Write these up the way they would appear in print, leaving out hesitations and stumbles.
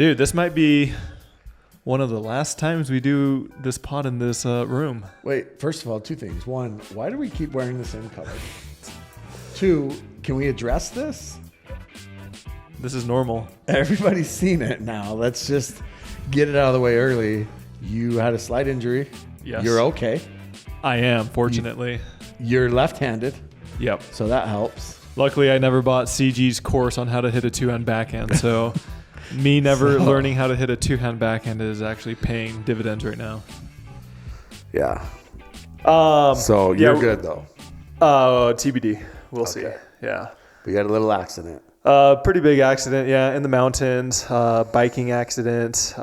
Dude, this might be one of the last times we do this pod in this room. Wait, first of all, two things. One, why do we keep wearing the same color? Two, can we address this? This is normal. Everybody's seen it now. Let's just get it out of the way early. You had a slight injury. Yes. You're okay. I am, fortunately. You're left-handed. Yep. So that helps. Luckily, I never bought CG's course on how to hit a two-hand backhand, so me never learning how to hit a two-hand backhand is actually paying dividends right now. Yeah. So you're good, though. TBD. We'll see. Yeah. We had a little accident. Pretty big accident, yeah, in the mountains, biking accident.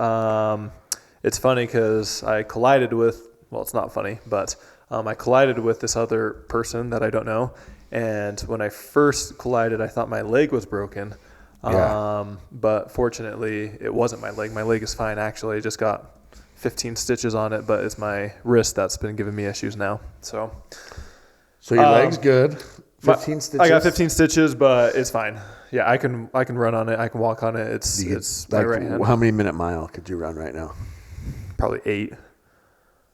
It's funny because I collided with, well, it's not funny, but I collided with this other person that I don't know. And when I first collided, I thought my leg was broken. But fortunately, it wasn't my leg. My leg is fine, actually. I just got 15 stitches on it, but it's my wrist that's been giving me issues now. So your leg's good. 15 stitches? I got 15 stitches, but it's fine. Yeah, I can run on it. I can walk on it. It's my right hand. How many minute mile could you run right now? Probably 8.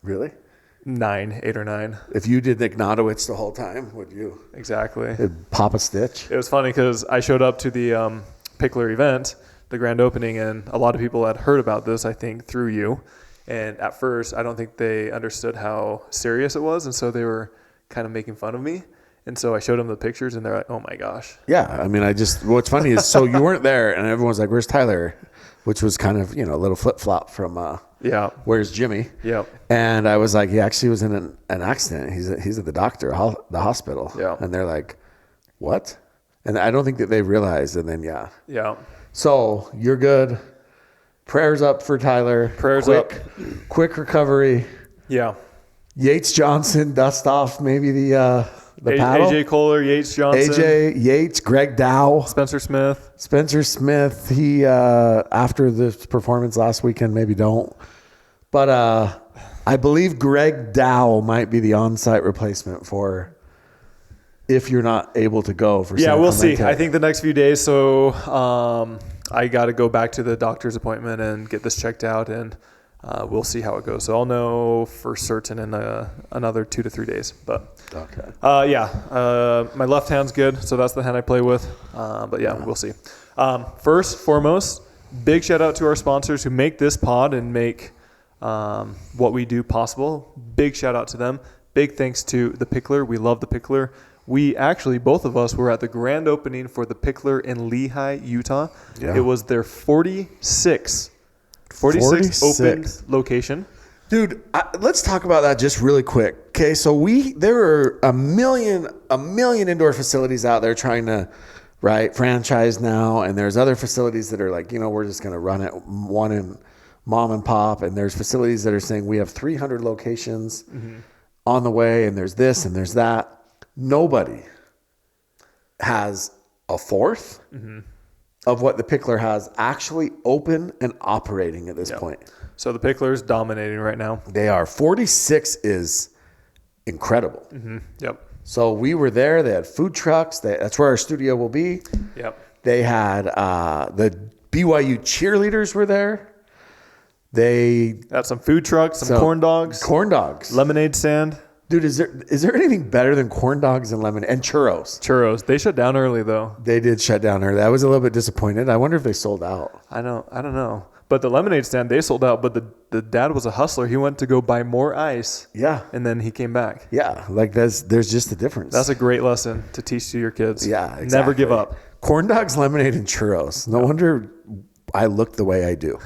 Really? 8 or 9. If you did Ignatowicz the whole time, would you? Exactly. It'd pop a stitch? It was funny because I showed up to the Picklr event, the grand opening, and a lot of people had heard about this, I think, through you. And at first, I don't think they understood how serious it was, and so they were kind of making fun of me. And so I showed them the pictures, and they're like, oh, my gosh. Yeah. I mean, what's funny is, so you weren't there, and everyone's like, where's Tyler? Which was kind of, a little flip-flop from, where's Jimmy? Yeah. And I was like, he actually was in an accident. He's at the the hospital. Yeah. And they're like, what? And I don't think that they realized. And then, Yeah. So you're good. Prayers up for Tyler. Quick recovery. Yeah. Yates Johnson, dust off maybe the paddle. AJ Kohler, Yates Johnson. AJ, Yates, Greg Dow. Spencer Smith. He, after the performance last weekend, maybe don't. But I believe Greg Dow might be the on-site replacement for if you're not able to go for San Clemente. See. I think the next few days. So I got to go back to the doctor's appointment and get this checked out, and we'll see how it goes. So I'll know for certain in another 2 to 3 days. But okay. My left hand's good, so that's the hand I play with. But we'll see. First, foremost, big shout out to our sponsors who make this pod and make what we do possible. Big shout out to them. Big thanks to the Picklr. We love the Picklr. We actually, both of us were at the grand opening for the Picklr in Lehi, Utah. Yeah. It was their 46th open location. Dude, let's talk about that just really quick. Okay, so there are a million indoor facilities out there trying to franchise now, and there's other facilities that are like, we're just going to run it one in mom and pop, and there's facilities that are saying we have 300 locations on the way, and there's this and there's that. Nobody has a fourth of what the Picklr has actually open and operating at this point. So the Picklr is dominating right now. They are. 46 is incredible. Yep. So we were there. They had food trucks. That's where our studio will be. Yep. They had the BYU cheerleaders were there. They had some food trucks, some corn dogs. Corn dogs. Lemonade stand. Dude, is there anything better than corn dogs and lemon and churros? Churros. They shut down early though. They did shut down early. I was a little bit disappointed. I wonder if they sold out. I don't know. But the lemonade stand, they sold out. But the dad was a hustler. He went to go buy more ice. Yeah. And then he came back. Yeah. Like there's just a difference. That's a great lesson to teach to your kids. Yeah. Exactly. Never give up. Corn dogs, lemonade, and churros. No wonder I look the way I do.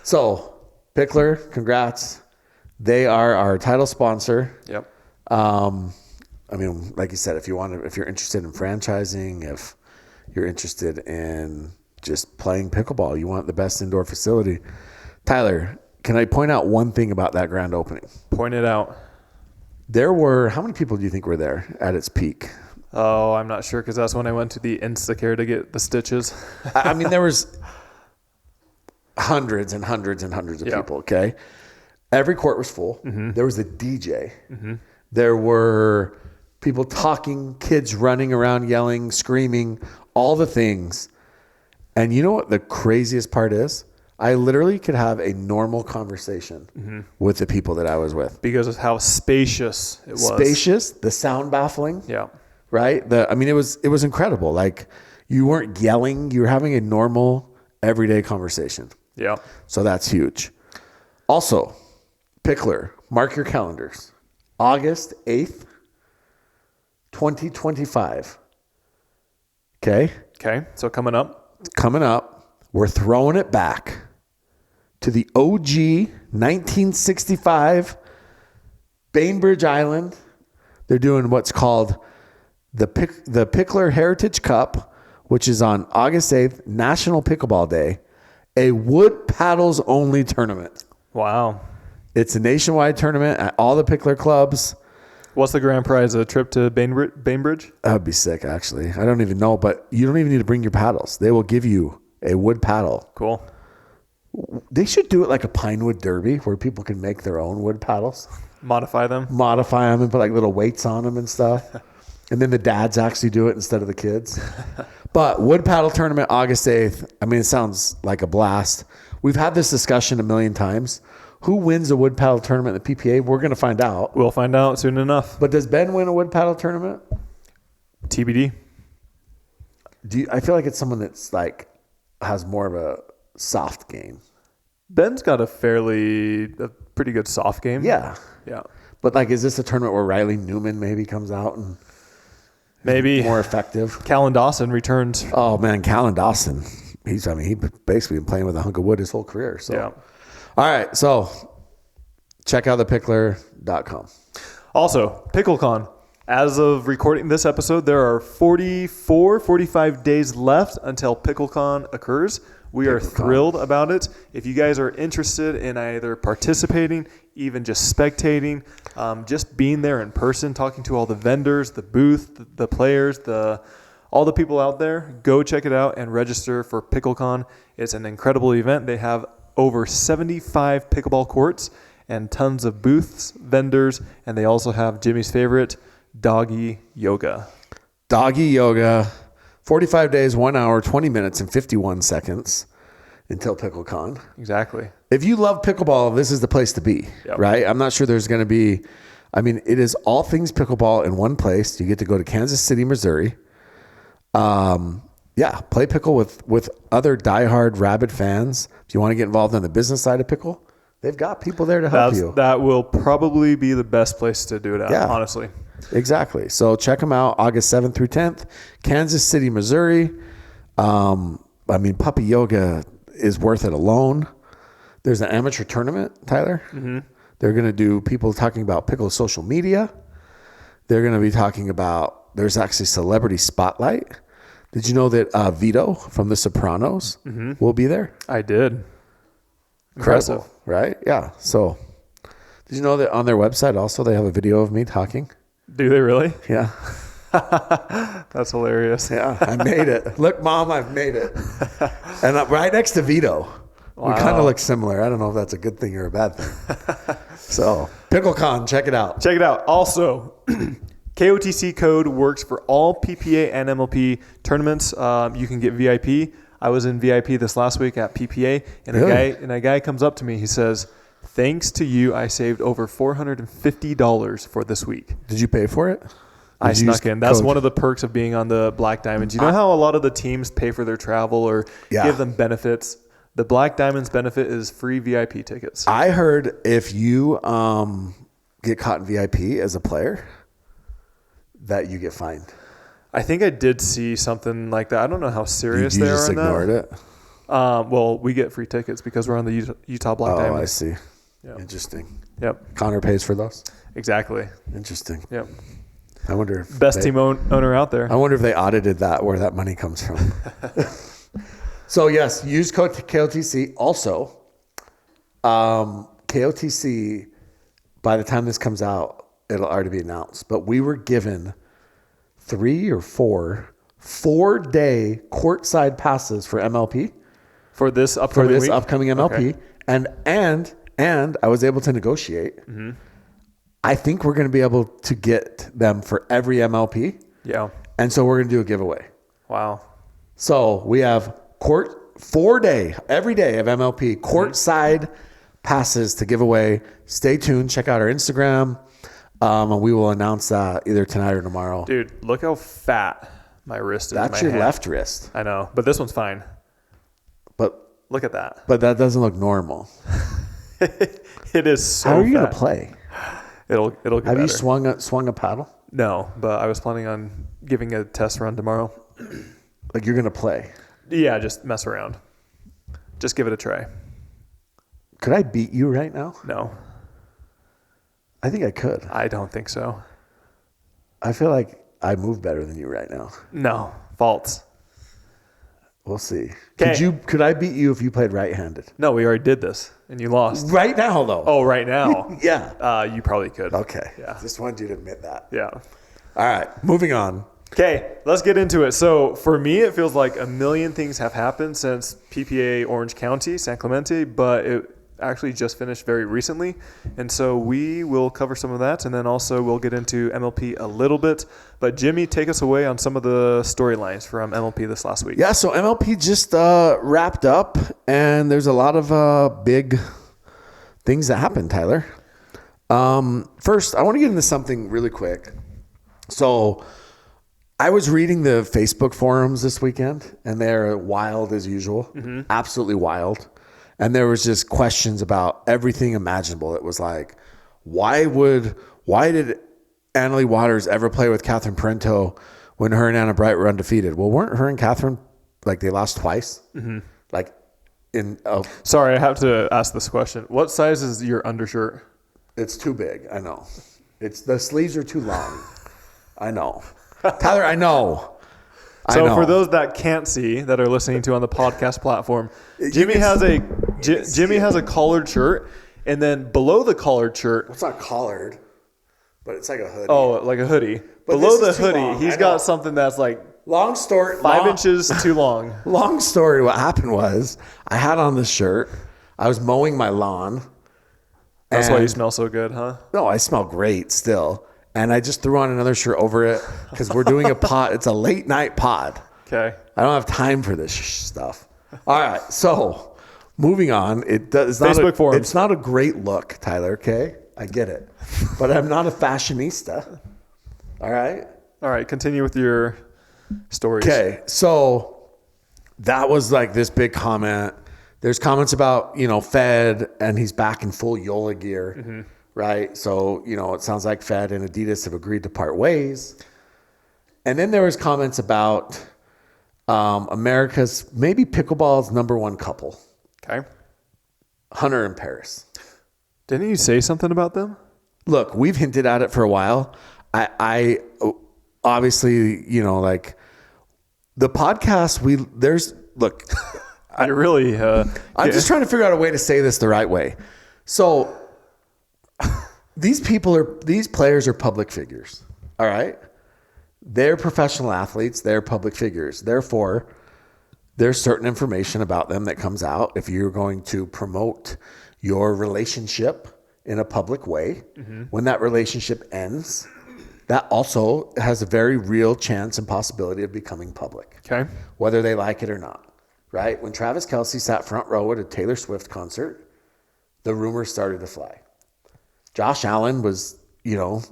So Picklr, congrats. They are our title sponsor. Yep. I mean, like you said, if you're interested in franchising, if you're interested in just playing pickleball, you want the best indoor facility. Tyler, can I point out one thing about that grand opening? Point it out. How many people do you think were there at its peak? Oh, I'm not sure because that's when I went to the Instacare to get the stitches. I mean, there was hundreds and hundreds and hundreds of people, okay? Every court was full. There was a DJ. There were people talking, kids running around, yelling, screaming, all the things. And you know what the craziest part is? I literally could have a normal conversation with the people that I was with. Because of how spacious it was. Spacious, the sound baffling. Yeah. Right? It was incredible. Like, you weren't yelling. You were having a normal, everyday conversation. Yeah. So that's huge. Also, Picklr, mark your calendars. August 8th, 2025. Okay? Okay. So coming up. We're throwing it back to the OG 1965 Bainbridge Island. They're doing what's called the Picklr Heritage Cup, which is on August 8th, National Pickleball Day, a wood paddles only tournament. Wow. It's a nationwide tournament at all the Picklr clubs. What's the grand prize? A trip to Bainbridge? That would be sick, actually. I don't even know, but you don't even need to bring your paddles. They will give you a wood paddle. Cool. They should do it like a Pinewood Derby where people can make their own wood paddles. Modify them And put like little weights on them and stuff. And then the dads actually do it instead of the kids. But wood paddle tournament, August 8th. I mean, it sounds like a blast. We've had this discussion a million times. Who wins a wood paddle tournament in the PPA? We're going to find out. We'll find out soon enough. But does Ben win a wood paddle tournament? TBD. I feel like it's someone that's like has more of a soft game. Ben's got a pretty good soft game. Yeah. Yeah. But like, is this a tournament where Riley Newman maybe comes out and maybe more effective? Callan Dawson returns. Oh man, Callan Dawson. He's basically been playing with a hunk of wood his whole career. So, yeah. All right. So check out the Picklr.com. Also, PickleCon. As of recording this episode, there are 45 days left until PickleCon occurs. We are thrilled about it. If you guys are interested in either participating, even just spectating, just being there in person, talking to all the vendors, the booth, the players, all the people out there, go check it out and register for PickleCon. It's an incredible event. They have over 75 pickleball courts and tons of booths, vendors, and they also have Jimmy's favorite, doggy yoga. Doggy yoga. 45 days, 1 hour, 20 minutes, and 51 seconds until PickleCon. Exactly. If you love pickleball, this is the place to be, right? I'm not sure there's going to be, it is all things pickleball in one place. You get to go to Kansas City, Missouri. Play pickle with other diehard rabid fans. If you want to get involved on the business side of pickle, they've got people there to help you. That will probably be the best place to do it at, honestly. Exactly. So check them out August 7th through 10th, Kansas City, Missouri. Puppy yoga is worth it alone. There's an amateur tournament, Tyler. Mm-hmm. They're going to do people talking about pickle social media. They're going to be talking about, there's actually celebrity spotlight. Did you know that Vito from The Sopranos will be there? I did. Incredible, right? Yeah. So did you know that on their website also they have a video of me talking? Do they really? Yeah. That's hilarious. Yeah, I made it. Look, Mom, I've made it. And I'm right next to Vito. Wow. We kind of look similar. I don't know if that's a good thing or a bad thing. So, PickleCon, check it out. Check it out. Also, KOTC code works for all PPA and MLP tournaments. You can get VIP. I was in VIP this last week at PPA, and a guy comes up to me. He says, "Thanks to you, I saved over $450 for this week." Did you pay for it? I snuck in. That's one of the perks of being on the Black Diamonds. You know how a lot of the teams pay for their travel or give them benefits? The Black Diamonds benefit is free VIP tickets. I heard if you get caught in VIP as a player, that you get fined. I think I did see something like that. I don't know how serious they are. You just ignored it? Well, we get free tickets because we're on the Utah Black Diamonds. Oh, I see. Yep. Interesting. Yep. Connor pays for those? Exactly. Interesting. Yep. I wonder if best team owner out there. I wonder if they audited where that money comes from. So yes, use code KOTC. Also, KOTC, by the time this comes out, it'll already be announced. But we were given 3 or 4-day courtside passes for MLP for this upcoming MLP, okay. and I was able to negotiate. Mm-hmm. I think we're going to be able to get them for every MLP. Yeah. And so we're going to do a giveaway. Wow. So we have every day of MLP, courtside passes to give away. Stay tuned. Check out our Instagram. And we will announce that either tonight or tomorrow. Dude, look how fat my wrist is. That's your left wrist. I know, but this one's fine. But look at that. But that doesn't look normal. It is so How are you fat. going to play? It'll get Have better. you swung a paddle? No, but I was planning on giving a test run tomorrow. Like you're going to play? Yeah, just mess around. Just give it a try. Could I beat you right now? No. I think I could. I don't think so. I feel like I move better than you right now. No. False. We'll see. 'Kay. Could I beat you if you played right-handed? No, we already did this, and you lost. Right now, though. Oh, right now? Yeah. You probably could. Okay. Yeah. Just wanted you to admit that. Yeah. All right. Moving on. Okay, let's get into it. So for me, it feels like a million things have happened since PPA Orange County, San Clemente, but it actually just finished very recently. And so we will cover some of that, and then also we'll get into MLP a little bit. But Jimmy, take us away on some of the storylines from MLP this last week. Yeah, so MLP just wrapped up, and there's a lot of big things that happened, Tyler. First, I want to get into something really quick. So I was reading the Facebook forums this weekend, and they're wild as usual, absolutely wild. And there was just questions about everything imaginable. It was like, why did Annalie Waters ever play with Catherine Parento when her and Anna Bright were undefeated? Well, weren't her and Catherine, like, they lost twice? Like, Sorry, I have to ask this question. What size is your undershirt? it's too big. I know. The sleeves are too long. I know. Tyler, I know. So for those that can't see, that are listening to on the podcast platform, Jimmy has a collared shirt, and then below the collared shirt, It's not collared, but it's like a hoodie. oh, like a hoodie. But Below this the is too hoodie, long. he's I know. got something that's like Long story. 5 inches too long. Long story. What happened was I had on this shirt. I was mowing my lawn. That's why you and- smell so good, huh? No, I smell great still. And I just threw on another shirt over it because we're doing a pod. It's a late night pod. Okay. I don't have time for this stuff. All right. So moving on. Facebook forums. It's not a great look, Tyler. Okay. I get it. But I'm not a fashionista. All right. All right. Continue with your stories. Okay. So that was like this big comment. There's comments about, Fed, and he's back in full Yola gear. Right. So, it sounds like Fed and Adidas have agreed to part ways. And then there was comments about America's, maybe pickleball's number one couple, Okay. Hunter and Paris. Didn't you say something about them? Look, we've hinted at it for a while. I obviously, like the podcast, I really. I'm just trying to figure out a way to say this the right way. So these players are public figures. All right. They're professional athletes. They're public figures. Therefore, there's certain information about them that comes out if you're going to promote your relationship in a public way. When that relationship ends, that also has a very real chance and possibility of becoming public. Okay. Whether they like it or not, right? When Travis Kelce sat front row at a Taylor Swift concert, the rumors started to fly. Josh Allen was,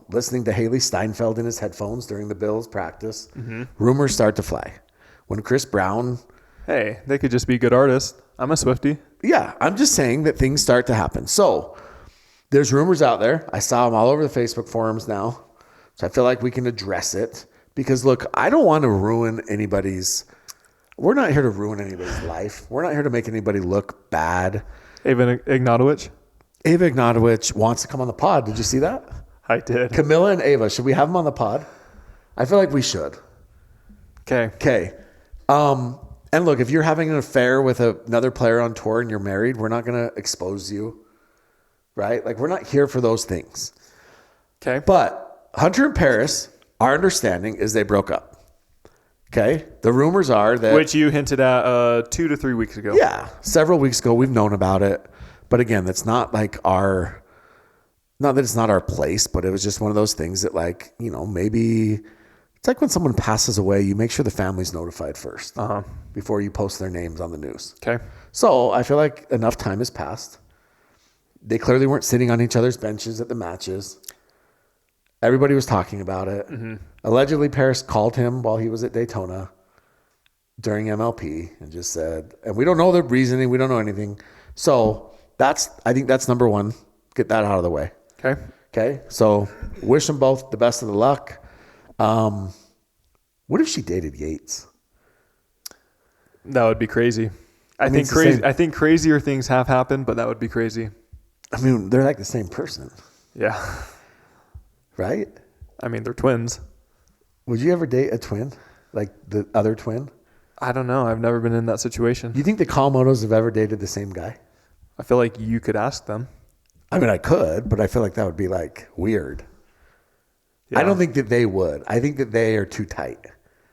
listening to Haley Steinfeld in his headphones during the Bills practice. Rumors start to fly. When Chris Brown... Hey, they could just be good artists. I'm a Swiftie. Yeah, I'm just saying that things start to happen. So there's rumors out there. I saw them all over the Facebook forums now. So I feel like we can address it. Because, look, I don't want to ruin anybody's... We're not here to ruin anybody's life. We're not here to make anybody look bad. Ava Ignatowicz. Ava Ignatowicz wants to come on the pod. Did you see that? I did. Camilla and Ava, should we have them on the pod? I feel like we should. Okay. Okay. And look, if you're having an affair with another player on tour and you're married, we're not going to expose you, right? Like, we're not here for those things. Okay. But Hunter and Paris, our understanding is they broke up. Okay. The rumors are that... Which you hinted at 2 to 3 weeks ago. Yeah. Several weeks ago, we've known about it. But again, that's not like not that it's not our place, but it was just one of those things that, like, maybe It's like when someone passes away, you make sure the family's notified first before you post their names on the news. Okay. So I feel like enough time has passed. They clearly weren't sitting on each other's benches at the matches. Everybody was talking about it. Mm-hmm. Allegedly, Paris called him while he was at Daytona during MLP and just said, and we don't know the reasoning. We don't know anything. So I think that's number one. Get that out of the way. Okay. Okay. So wish them both the best of the luck. What if she dated Yates? That would be crazy. I think crazier things have happened, but that would be crazy. I mean, they're like the same person. Yeah. Right? I mean, they're twins. Would you ever date a twin? Like the other twin? I don't know. I've never been in that situation. Do you think the Kawamotos have ever dated the same guy? I feel like you could ask them. I mean, I could, but I feel like that would be like weird. Yeah. I don't think that they would. I think that they are too tight.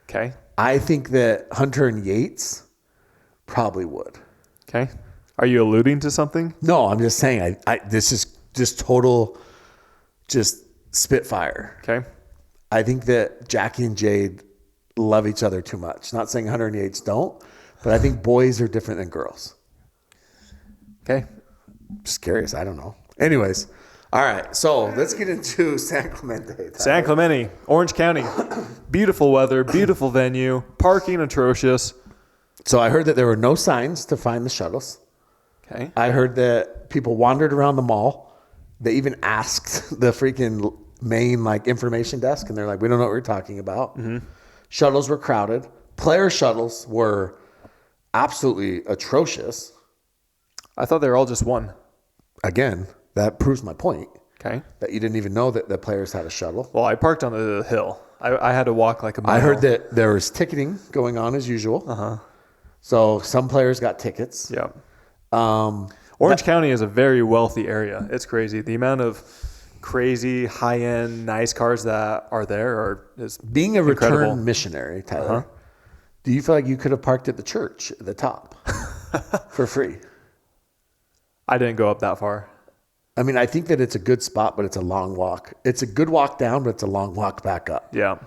Okay. I think that Hunter and Yates probably would. Okay. Are you alluding to something? No, I'm just saying. This is just total, just spitfire. Okay. I think that Jackie and Jade love each other too much. Not saying Hunter and Yates don't, but I think boys are different than girls. Okay. Just curious. I don't know. Anyways. All right. So let's get into San Clemente. Tyler. San Clemente, Orange County. Beautiful weather, beautiful venue, parking atrocious. So I heard that there were no signs to find the shuttles. Okay. I heard that people wandered around the mall. They even asked the freaking main information desk, and they're like, we don't know what we're talking about. Mm-hmm. Shuttles were crowded. Player shuttles were absolutely atrocious. I thought they were all just one. Again, that proves my point. Okay. That you didn't even know that the players had a shuttle. Well, I parked on the hill. I had to walk like a mile. I heard that there was ticketing going on as usual. Uh-huh. So some players got tickets. Yeah. Orange County is a very wealthy area. It's crazy. The amount of crazy, high-end, nice cars that are there is being a incredible. Return missionary, Tyler. Do you feel like you could have parked at the church at the top for free? I didn't go up that far. I mean, I think that it's a good spot, but it's a long walk. It's a good walk down, but it's a long walk back up. Yeah.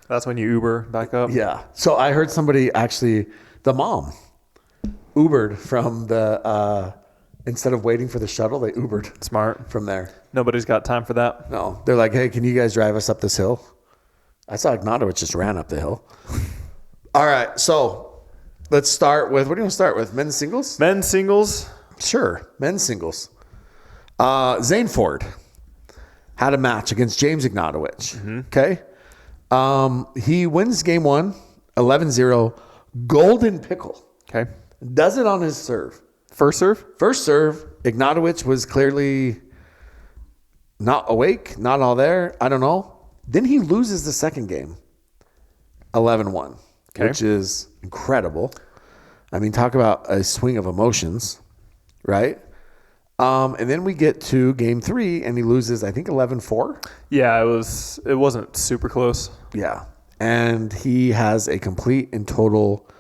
That's when you Uber back up. Yeah. So I heard somebody actually, the mom, Ubered from the, instead of waiting for the shuttle, they Ubered. Smart. From there. Nobody's got time for that. No. They're like, hey, can you guys drive us up this hill? I saw Ignatowicz just ran up the hill. All right. So let's start with, what do you want to start with? Men's singles? Men's singles? Sure. Men's singles. Zane Ford had a match against James Ignatowicz. Mm-hmm. Okay. He wins game 1, 11-0, golden pickle. Okay. Does it on his serve. First serve? First serve. Ignatowicz was clearly not awake, not all there. I don't know. Then he loses the second game, 11-1, which is incredible. I mean, talk about a swing of emotions, right? And then we get to game 3, and he loses, I think, 11-4. Yeah, it wasn't super close. Yeah. And he has a complete and total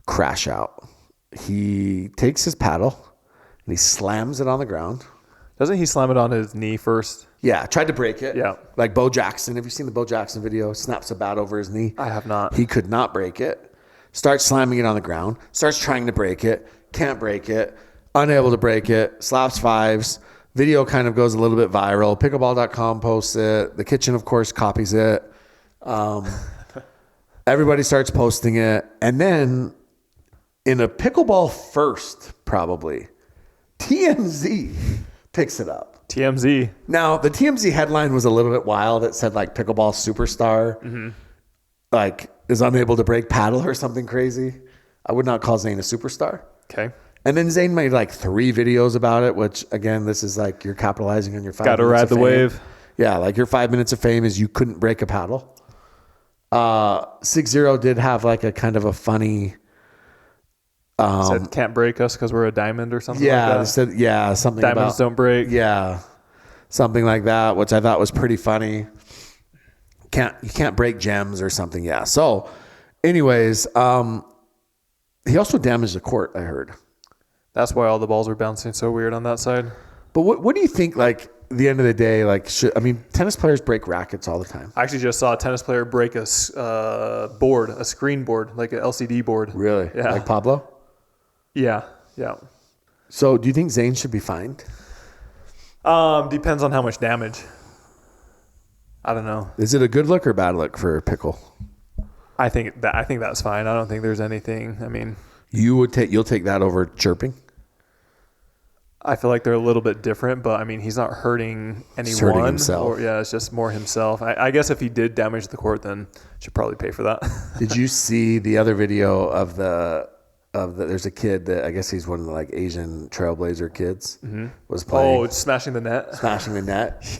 crash out. He takes his paddle, and he slams it on the ground. Doesn't he slam it on his knee first? Yeah, tried to break it. Yeah. Like Bo Jackson. Have you seen the Bo Jackson video? Snaps a bat over his knee. I have not. He could not break it. Starts slamming it on the ground. Starts trying to break it. Can't break it. Unable to break it. Slaps fives. Video kind of goes a little bit viral. Pickleball.com posts it. The Kitchen, of course, copies it. Everybody starts posting it. And then in a pickleball first, probably, TMZ picks it up. TMZ. Now, the TMZ headline was a little bit wild. It said like pickleball superstar, like is unable to break paddle or something crazy. I would not call Zane a superstar. Okay. And then Zane made like 3 videos about it, which again, this is like you're capitalizing on your 5 minutes. Got to ride the wave. Yeah, like your 5 minutes of fame is you couldn't break a paddle. 6-0 did have like a kind of a funny. Said can't break us because we're a diamond or something like that. Something Diamonds about, don't break. Yeah, something like that, which I thought was pretty funny. You can't break gems or something. Yeah. So, anyways, he also damaged the court, I heard. That's why all the balls were bouncing so weird on that side. But what do you think? Like, the end of the day, like, tennis players break rackets all the time. I actually just saw a tennis player break a screen board, like an LCD board. Really? Yeah. Like Pablo? Yeah. So do you think Zane should be fined? Depends on how much damage. I don't know. Is it a good look or bad look for Pickle? I think that's fine. I don't think there's anything. I mean, you'll take that over chirping? I feel like they're a little bit different, but I mean, he's not hurting anyone. He's hurting himself. It's just more himself. I guess if he did damage the court, then should probably pay for that. Did you see the other video of there's a kid that I guess he's one of the like Asian trailblazer kids was playing. Oh, smashing the net.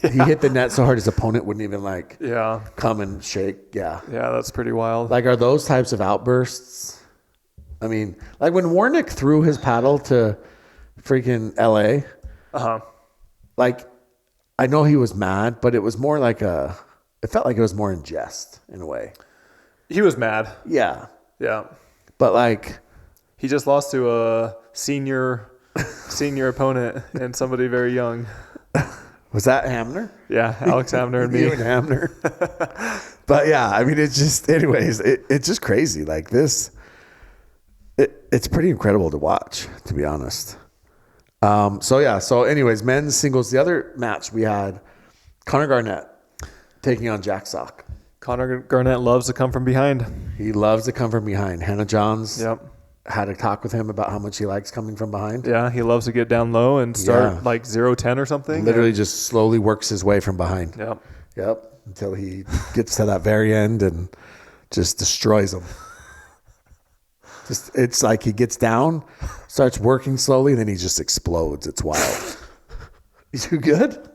Yeah. He hit the net so hard his opponent wouldn't even Yeah. come and shake. Yeah. Yeah, that's pretty wild. Like, are those types of outbursts? I mean, like when Warnick threw his paddle to freaking LA. Like, I know he was mad, but it was more like it felt like it was more in jest in a way. He was mad. Yeah. Yeah. But like, he just lost to a senior opponent and somebody very young. Was that Hamner? Yeah, Alex Hamner and me. You and Hamner. But yeah, I mean, it's just, anyways, it's just crazy. Like this, it's pretty incredible to watch, to be honest. So anyways, men's singles. The other match we had, Connor Garnett taking on Jack Sock. Connor Garnett loves to come from behind. He loves to come from behind. Hannah Johns had a talk with him about how much he likes coming from behind. Yeah, he loves to get down low and start like 0-10 or something. Literally just slowly works his way from behind. Yep. Until he gets to that very end and just destroys them. It's like he gets down, starts working slowly, and then he just explodes. It's wild. You good?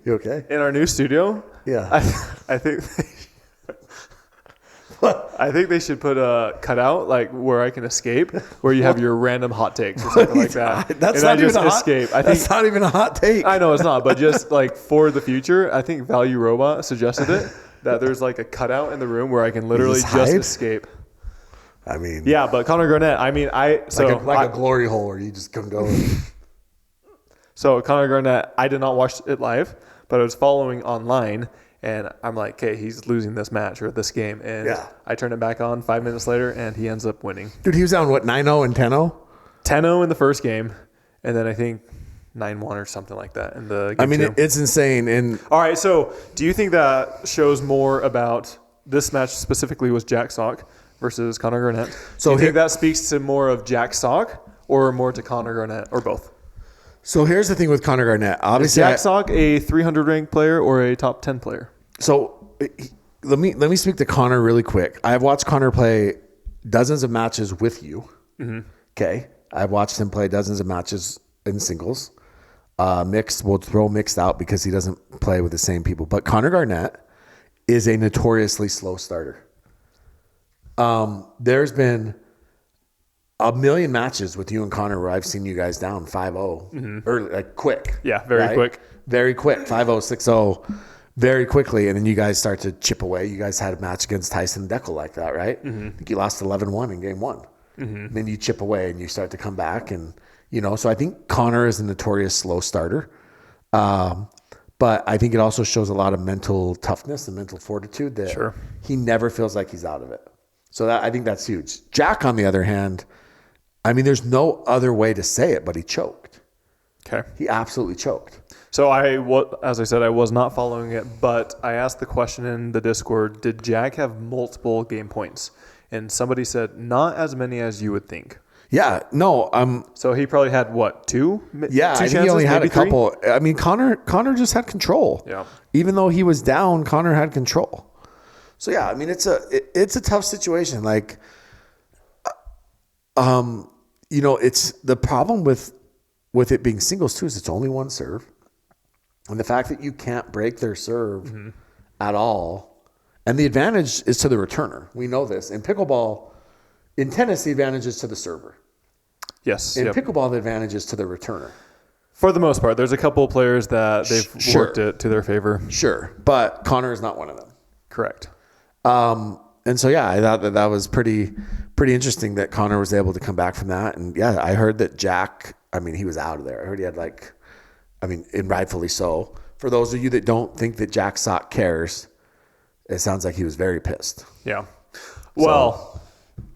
You okay? In our new studio? Yeah. I think I think they should put a cutout like where I can escape, where you have your random hot takes or something like that. That's and not I just even escape. That's not even a hot take. I know it's not, but just like for the future, I think Value Robot suggested it that there's like a cutout in the room where I can literally just escape. I mean, yeah, but Connor Garnett. I mean, like a glory hole where you just can go. So Connor Garnett, I did not watch it live, but I was following online. And I'm like, okay, he's losing this match or this game. And I turn it back on 5 minutes later, and he ends up winning. Dude, he was down, 9-0 and 10-0? 10-0 in the first game. And then I think 9-1 or something like that in the game. I mean, it's insane. And all right, so do you think that shows more about this match specifically was Jack Sock versus Connor Garnett? So do you think that speaks to more of Jack Sock or more to Connor Garnett or both? So here's the thing with Connor Garnett. Obviously, is Jack Sock a 300 ranked player or a top 10 player? So let me speak to Connor really quick. I've watched Connor play dozens of matches with you. Okay, I've watched him play dozens of matches in singles. Mixed, we'll throw mixed out because he doesn't play with the same people. But Connor Garnett is a notoriously slow starter. There's been a million matches with you and Connor where I've seen you guys down 5-0 early, like quick. Yeah, very quick. Very quick, 5-0, 6-0, very quickly. And then you guys start to chip away. You guys had a match against Tyson Deckel like that, right? I think you lost 11-1 in game one. Then you chip away and you start to come back. And, so I think Connor is a notorious slow starter. But I think it also shows a lot of mental toughness and mental fortitude that he never feels like he's out of it. So I think that's huge. Jack, on the other hand, I mean, there's no other way to say it, but he choked. Okay. He absolutely choked. So as I said, I was not following it, but I asked the question in the Discord, did Jack have multiple game points? And somebody said, not as many as you would think. Yeah, no. So he probably had what, two? Yeah, two I think chances, he only had a three? couple. I mean, Connor just had control. Yeah. Even though he was down, Connor had control. So yeah, I mean, it's a tough situation. Like, it's the problem with it being singles too is it's only one serve, and the fact that you can't break their serve at all, and the advantage is to the returner. We know this in pickleball. In tennis, the advantage is to the server. Yes. In pickleball, the advantage is to the returner. For the most part, there's a couple of players that they've worked it to their favor. Sure, but Connor is not one of them. Correct. And so, yeah, I thought that was pretty interesting that Connor was able to come back from that. And yeah, I heard that Jack, I mean, he was out of there. I heard he had like I mean, and rightfully so. For those of you that don't think that Jack Sock cares, it sounds like he was very pissed. Yeah. Well,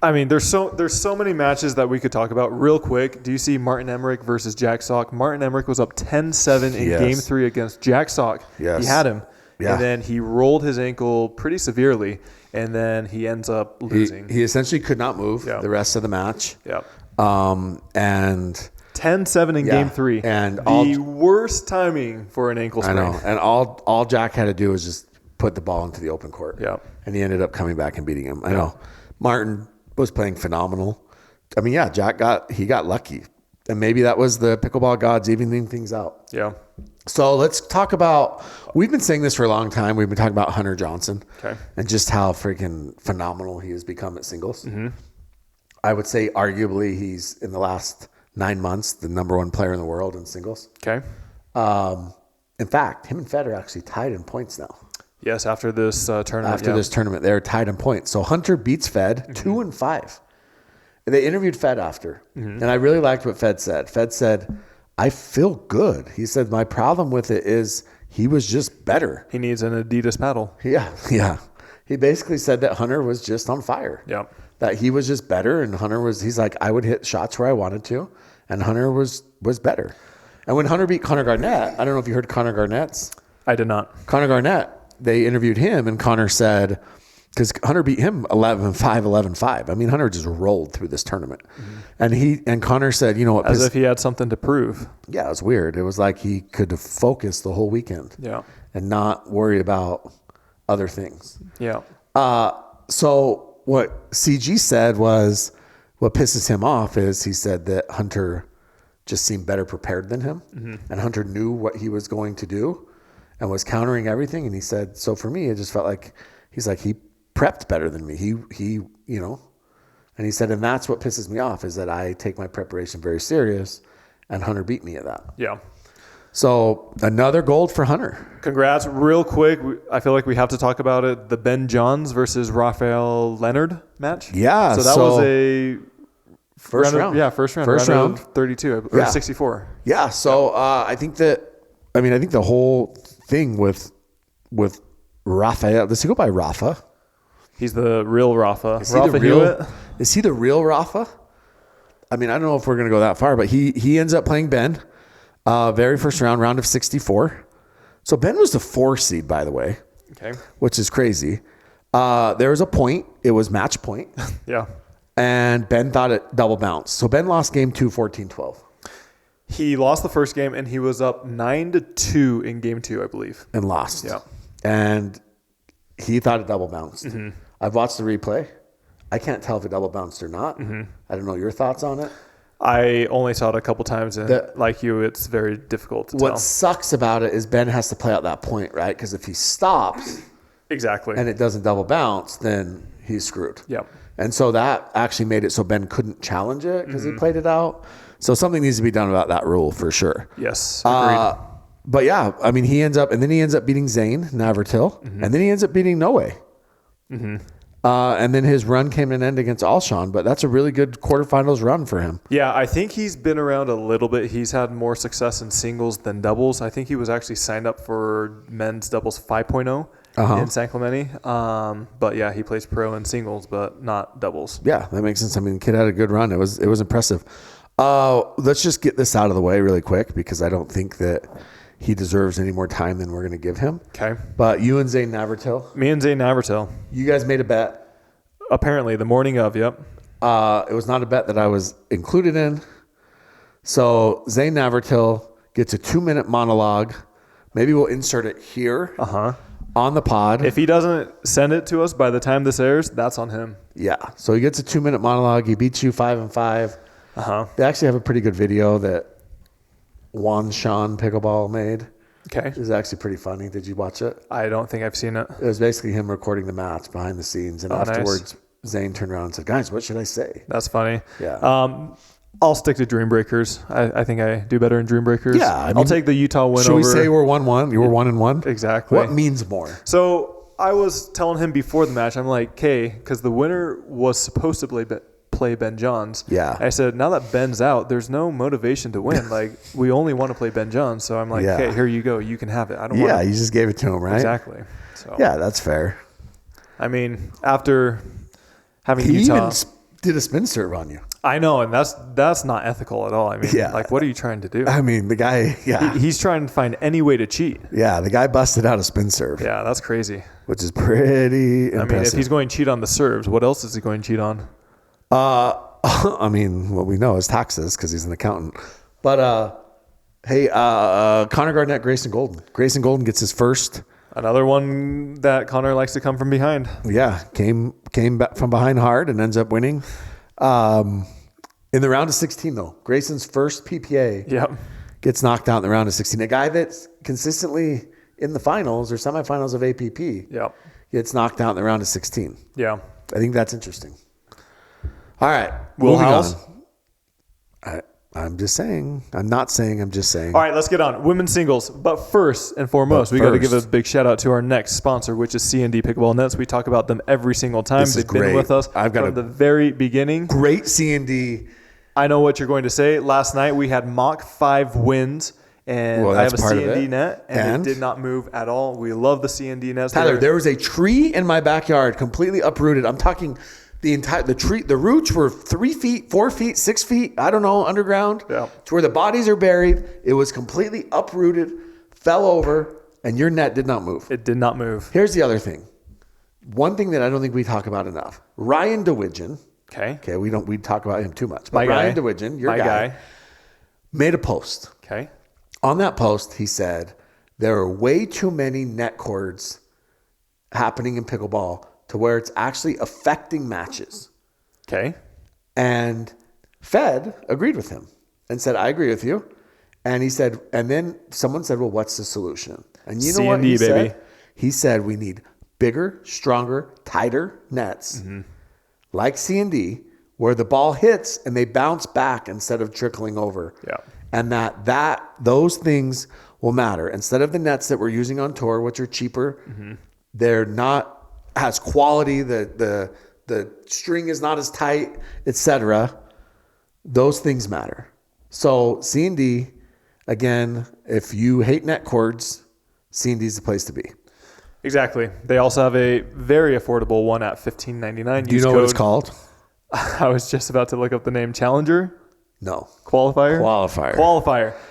I mean, there's so many matches that we could talk about real quick. Do you see Martin Emmerich versus Jack Sock? Martin Emmerich was up 10-7 in Game 3 against Jack Sock. Yes. He had him. Yeah. And then he rolled his ankle pretty severely, and then he ends up losing. He essentially could not move the rest of the match. Yeah. And 10-7 in Game 3. And the worst timing for an ankle sprain. I know. And all Jack had to do was just put the ball into the open court. Yeah. And he ended up coming back and beating him. I know. Martin was playing phenomenal. I mean, Jack got lucky. And maybe that was the pickleball gods evening things out. Yeah. So let's talk about, we've been saying this for a long time. We've been talking about Hunter Johnson and just how freaking phenomenal he has become at singles. Mm-hmm. I would say arguably he's in the last 9 months, the number one player in the world in singles. Okay. In fact, him and Fed are actually tied in points now. Yes, after this tournament. After this tournament, they're tied in points. So Hunter beats Fed 2-5. And they interviewed Fed after. Mm-hmm. And I really liked what Fed said. Fed said, I feel good. He said, my problem with it is he was just better. He needs an Adidas paddle. Yeah. He basically said that Hunter was just on fire. Yeah. That he was just better. And he's like, I would hit shots where I wanted to. And Hunter was better. And when Hunter beat Connor Garnett, I don't know if you heard Connor Garnett's. I did not. Connor Garnett, they interviewed him, and Connor said, because Hunter beat him 11-5, 11-5. I mean, Hunter just rolled through this tournament. Mm-hmm. And Connor said, you know what? As if he had something to prove. Yeah, it was weird. It was like he could have focused the whole weekend. Yeah. And not worry about other things. Yeah. So what CG said was, what pisses him off is he said that Hunter just seemed better prepared than him. Mm-hmm. And Hunter knew what he was going to do and was countering everything. And he said, so for me, it just felt like, he's like, he prepped better than me. He, and he said, and that's what pisses me off is that I take my preparation very serious, and Hunter beat me at that. Yeah. So another gold for Hunter. Congrats. Real quick, I feel like we have to talk about it. The Ben Johns versus Rafael Leonard match. Yeah. So that was a first round. Yeah, first round. 32 or 64. Yeah. So I think the whole thing with Rafael, does he go by Rafa? He's the real Rafa. Is he the real Rafa? I mean, I don't know if we're going to go that far, but he ends up playing Ben. Very first round of 64. So Ben was the 4 seed, by the way. Okay. Which is crazy. There was a point. It was match point. Yeah. And Ben thought it double bounced. So Ben lost game 2, 14-12. He lost the first game, and he was up 9-2 in game 2, I believe. And lost. Yeah. And he thought it double bounced. Mm-hmm. I've watched the replay. I can't tell if it double bounced or not. Mm-hmm. I don't know your thoughts on it. I only saw it a couple times, and like you, it's very difficult to tell. What sucks about it is Ben has to play out that point, right? Because if he stops exactly and it doesn't double bounce, then he's screwed. Yeah. And so that actually made it so Ben couldn't challenge it because he played it out. So something needs to be done about that rule for sure. Yes. Agreed. But yeah, I mean, he ends up beating Zane Navratil, and then he ends up beating Noe. Mm-hmm. And then his run came to an end against Alshon, but that's a really good quarterfinals run for him. Yeah, I think he's been around a little bit. He's had more success in singles than doubles. I think he was actually signed up for men's doubles 5.0 in San Clemente. But yeah, he plays pro in singles, but not doubles. Yeah, that makes sense. I mean, the kid had a good run. It was impressive. Let's just get this out of the way really quick because I don't think that he deserves any more time than we're going to give him. Okay. But you and Zane Navratil. Me and Zane Navratil. You guys made a bet. Apparently, the morning of, yep. It was not a bet that I was included in. So Zane Navratil gets a 2-minute monologue. Maybe we'll insert it here on the pod. If he doesn't send it to us by the time this airs, that's on him. Yeah. So he gets a 2-minute monologue. He beats you 5-5. They actually have a pretty good video that Juan Sean Pickleball made. Okay. It was actually pretty funny. Did you watch it? I don't think I've seen it. It was basically him recording the match behind the scenes. And afterwards, Zane turned around and said, guys, what should I say? That's funny. Yeah. I'll stick to Dream Breakers. I think I do better in Dream Breakers. Yeah. I mean, I'll take the Utah win should over. Should we say we're 1-1? You were 1-1? Exactly. What means more? So I was telling him before the match, I'm like, okay, because the winner was supposed to play Ben Johns. Yeah. I said, now that Ben's out, there's no motivation to win. Like, we only want to play Ben Johns. So I'm like, okay, here you go. You can have it. I don't want Yeah, you just gave it to him, right? Exactly. So yeah, that's fair. I mean, after having He Utah, even did a spin serve on you. I know, and that's not ethical at all. I mean, like, what are you trying to do? I mean, the guy, he's trying to find any way to cheat. Yeah, the guy busted out a spin serve. Yeah, that's crazy. Which is pretty impressive. I mean, if he's going to cheat on the serves, what else is he going to cheat on? I mean, what we know is taxes because he's an accountant. But hey, Connor Garnett, Grayson Golden. Grayson Golden gets his first. Another one that Connor likes to come from behind. Yeah, came back from behind hard and ends up winning. In the round of 16, though, Grayson's first PPA gets knocked out in the round of 16. A guy that's consistently in the finals or semifinals of APP gets knocked out in the round of 16. Yeah. I think that's interesting. All right. Will House? I'm just saying. I'm not saying. I'm just saying. All right, let's get on. Women's singles. But first and foremost, we got to give a big shout out to our next sponsor, which is C&D Pickleball Nets. We talk about them every single time. They've been with us from the very beginning. Great C&D. I know what you're going to say. Last night we had mock 5 wins, and I have a C&D net, and it did not move at all. We love the C&D nets. Tyler, there was a tree in my backyard completely uprooted. I'm talking the tree. The roots were 3 feet, 4 feet, 6 feet. I don't know, underground. Yeah. To where the bodies are buried. It was completely uprooted, fell over, and your net did not move. It did not move. Here's the other thing. One thing that I don't think we talk about enough. Ryan DeWidgeon. Okay. We talk about him too much. But Ryan DeWidgeon, your guy, made a post. Okay. On that post, he said there are way too many net cords happening in pickleball to where it's actually affecting matches. Okay. And Fed agreed with him and said, I agree with you. And he said, and then someone said, well, what's the solution? And you know what he said? He said, we need bigger, stronger, tighter nets like C&D where the ball hits and they bounce back instead of trickling over. Yeah. And those things will matter. Instead of the nets that we're using on tour, which are cheaper, they're not as quality, the string is not as tight, etc. Those things matter. So C&D, again, if you hate net cords, C&D is the place to be. Exactly. They also have a very affordable one at $15.99. Do you know what it's called? I was just about to look up the name. Challenger? No. Qualifier.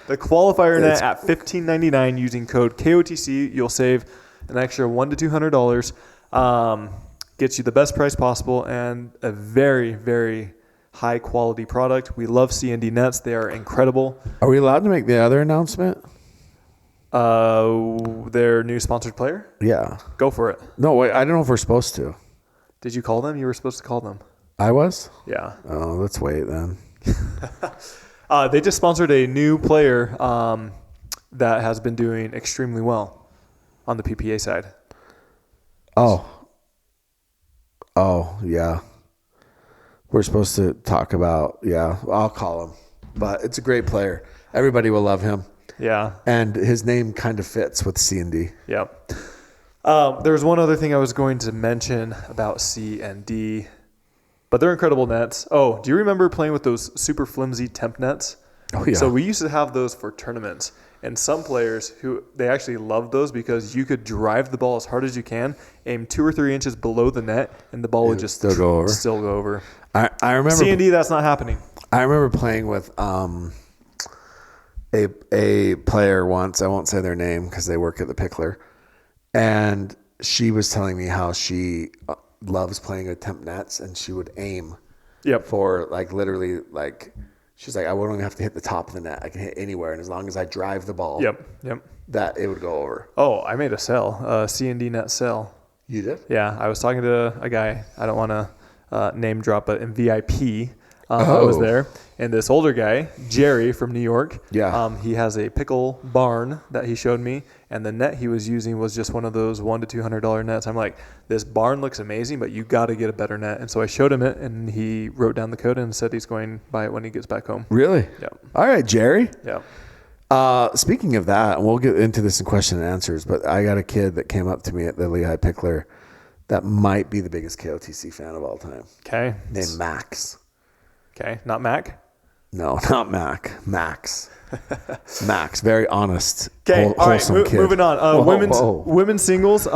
The qualifier net at $15.99 using code KOTC. You'll save an extra $100 to $200. Gets you the best price possible and a very, very high quality product. We love C&D nets. They are incredible. Are we allowed to make the other announcement? Their new sponsored player? Yeah. Go for it. No, wait. I don't know if we're supposed to. Did you call them? You were supposed to call them. I was? Yeah. Oh, let's wait then. They just sponsored a new player that has been doing extremely well on the PPA side. Oh, yeah. We're supposed to talk about, I'll call him. But it's a great player. Everybody will love him. Yeah. And his name kind of fits with C&D. Yep. There's one other thing I was going to mention about C&D, but they're incredible nets. Oh, do you remember playing with those super flimsy temp nets? Oh, yeah. So we used to have those for tournaments. And some players they actually loved those because you could drive the ball as hard as you can, aim 2 or 3 inches below the net, and the ball would just still go over. I remember C&D, that's not happening. I remember playing with a player once. I won't say their name because they work at the Picklr, and she was telling me how she loves playing with temp nets, and she would aim for literally. She's like, I won't even have to hit the top of the net. I can hit anywhere. And as long as I drive the ball, that it would go over. Oh, I made a sell, C&D net sell. You did? Yeah. I was talking to a guy. I don't want to name drop, but in VIP, I was there. And this older guy, Jerry from New York, he has a pickle barn that he showed me. And the net he was using was just one of those $100 to $200 nets. I'm like, this barn looks amazing, but you got to get a better net. And so I showed him it, and he wrote down the code and said he's going to buy it when he gets back home. Really? Yeah. All right, Jerry. Yeah. Speaking of that, and we'll get into this in question and answers, but I got a kid that came up to me at the Lehigh Picklr that might be the biggest KOTC fan of all time. Okay. Named Max. Okay, not Mac. No, not Mac. Max. Max, very honest. Okay, all right. Wholesome kid. Moving on. Whoa. Women's singles.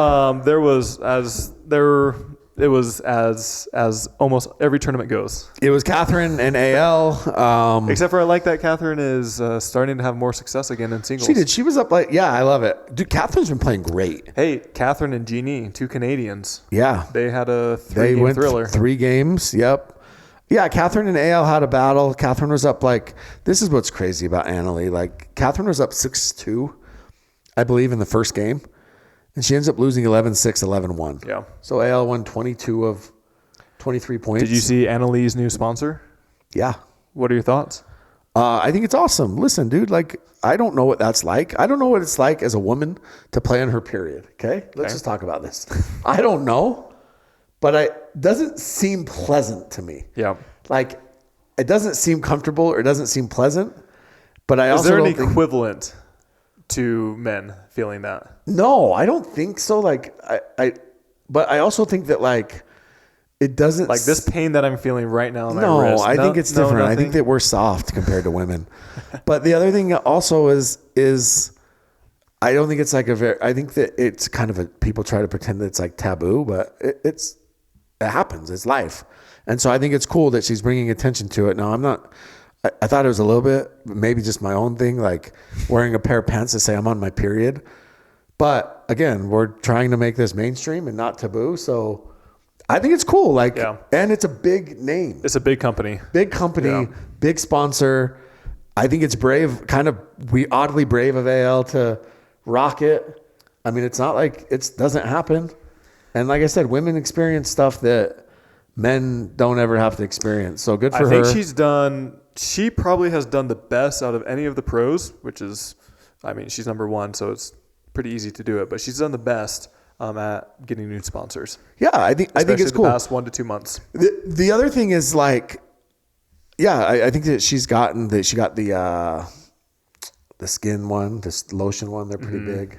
It was as almost every tournament goes. It was Catherine and AL. Except for I like that Catherine is starting to have more success again in singles. She did. She was up I love it. Dude, Catherine's been playing great. Hey, Catherine and Jeannie, 2 Canadians. Yeah. They had a 3-game They went thriller. 3 games. Yep. Yeah, Catherine and AL had a battle. Catherine was up this is what's crazy about Annalie. Like, Catherine was up 6-2, I believe, in the first game. And she ends up losing 11-6, 11-1. Yeah. So AL won 22 of 23 points. Did you see Annalie's new sponsor? Yeah. What are your thoughts? I think it's awesome. Listen, dude, I don't know what that's like. I don't know what it's like as a woman to play on her period. Okay? Let's just talk about this. I don't know. But it doesn't seem pleasant to me. Yeah. Like, it doesn't seem comfortable or it doesn't seem pleasant. But I also don't think... Is there an equivalent to men feeling that? No, I don't think so. But I also think that, it doesn't... Like this pain that I'm feeling right now in my No, wrist. I think it's different. I think that we're soft compared to women. But the other thing also is I don't think it's I think that it's kind of people try to pretend that it's taboo, but it happens. It's life. And so I think it's cool that she's bringing attention to it. Now, I thought it was a little bit, maybe just my own thing, like wearing a pair of pants to say I'm on my period. But again, we're trying to make this mainstream and not taboo. So I think it's cool. And it's a big name. It's a big company. Big sponsor. I think it's brave, oddly brave of AL to rock it. I mean, it's not like it doesn't happen. And like I said, women experience stuff that men don't ever have to experience. So good for her. I think she probably has done the best out of any of the pros, which is, she's number 1, so it's pretty easy to do it. But she's done the best at getting new sponsors. Yeah, I think it's cool. The past 1 to 2 months. The other thing is I think that she got the skin one, this lotion one. They're pretty big.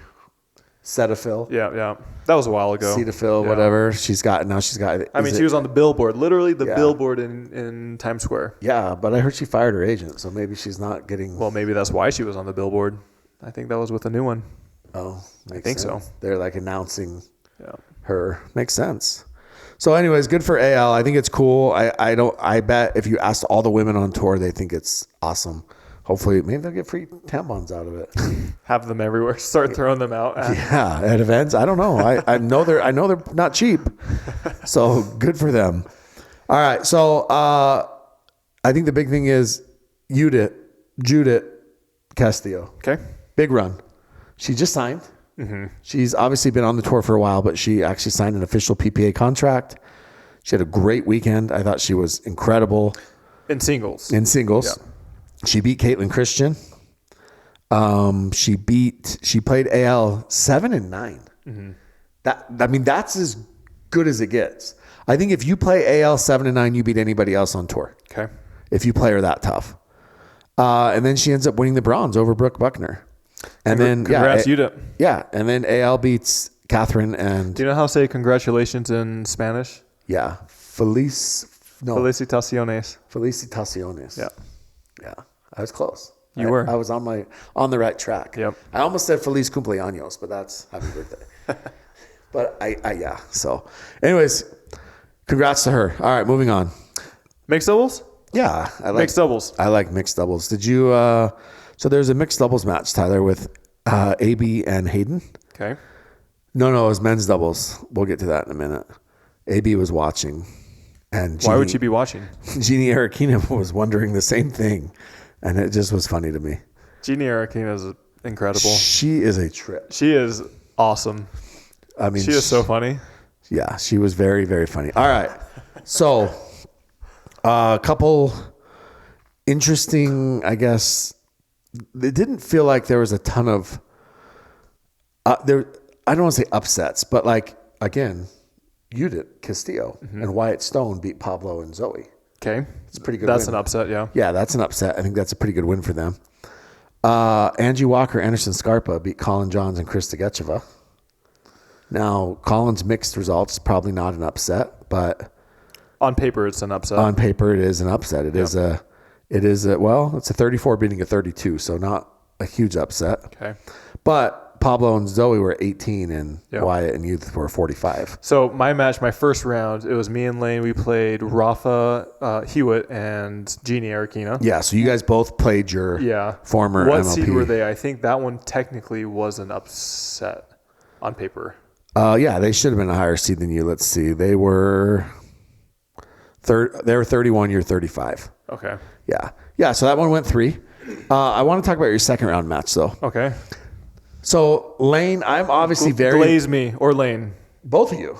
Cetaphil. Yeah. That was a while ago. Cetaphil, whatever. She's got. She was on the billboard, literally the billboard in Times Square. Yeah, but I heard she fired her agent, so maybe she's not getting. Well, maybe that's why she was on the billboard. I think that was with a new one. Oh, I think sense. so. They're announcing her. Makes sense. So, anyways, good for AL. I think it's cool. I bet if you asked all the women on tour, they think it's awesome. Hopefully, maybe they'll get free tampons out of it. Have them everywhere. Start throwing them out. At events. I don't know. I know they're not cheap. So good for them. All right. So I think the big thing is Judith Castillo. Okay. Big run. She just signed. Mm-hmm. She's obviously been on the tour for a while, but she actually signed an official PPA contract. She had a great weekend. I thought she was incredible. In singles. Yeah. She beat Caitlin Christian. She played AL 7-9. Mm-hmm. That's as good as it gets. I think if you play AL 7-9, you beat anybody else on tour. Okay. If you play her that tough. And then she ends up winning the bronze over Brooke Buckner. And congrats, Judith. Yeah. And then AL beats Catherine and... Do you know how to say congratulations in Spanish? Yeah. Felicitaciones. Felicitaciones. Yeah. Yeah. I was close. You were. I was on the right track. Yep. I almost said Feliz Cumpleaños, but that's happy birthday. But yeah. So anyways, congrats to her. All right, moving on. Mixed doubles? Yeah. Mixed doubles. I like mixed doubles. Did you, so there's a mixed doubles match, Tyler, with AB and Hayden. Okay. No, it was men's doubles. We'll get to that in a minute. AB was watching. And why would she be watching? Jeannie Arakina was wondering the same thing. And it just was funny to me. Jeannie Arakina is incredible. She is a trip. She is awesome. She is so funny. Yeah, she was very, very funny. All right. So, a couple interesting, I guess. It didn't feel like there was a ton of, I don't want to say upsets, but again, Judith Castillo and Wyatt Stone beat Pablo and Zoe. Okay. It's a pretty good That's win. an upset, yeah. Yeah, that's an upset. I think that's a pretty good win for them. Angie Walker, Anderson Scarpa beat Colin Johns and Chris Tegecheva. Now, Colin's mixed results, probably not an upset, but On paper, it's an upset. On paper, it is an upset. It is a well, it's a 34 beating a 32, so not a huge upset. Okay. But Pablo and Zoe were 18, and Wyatt and Youth were 45. So my first round, it was me and Lane. We played Rafa Hewitt and Jeannie Arakina. Yeah, so you guys both played your former What MLP. seed were they? I think that one technically was an upset on paper. Yeah, they should have been a higher seed than you. Let's see. They were 31, you're 35. Okay. Yeah. Yeah, so that one went 3. I want to talk about your second round match, though. Okay. So, Lane, I'm obviously Glaze me or Lane. Both of you.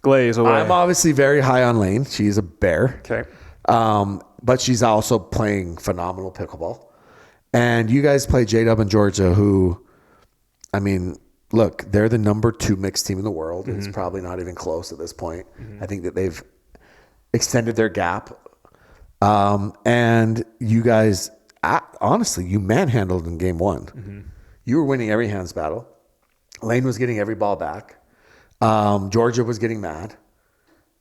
Glaze away. I'm obviously very high on Lane. She's a bear. Okay. But she's also playing phenomenal pickleball. And you guys play J-Dub and Georgia, who, I mean, look, they're the number 2 mixed team in the world. Mm-hmm. It's probably not even close at this point. Mm-hmm. I think that they've extended their gap. And you guys, honestly, you manhandled in game 1. Mm-hmm. You were winning every hands battle. Lane was getting every ball back. Georgia was getting mad.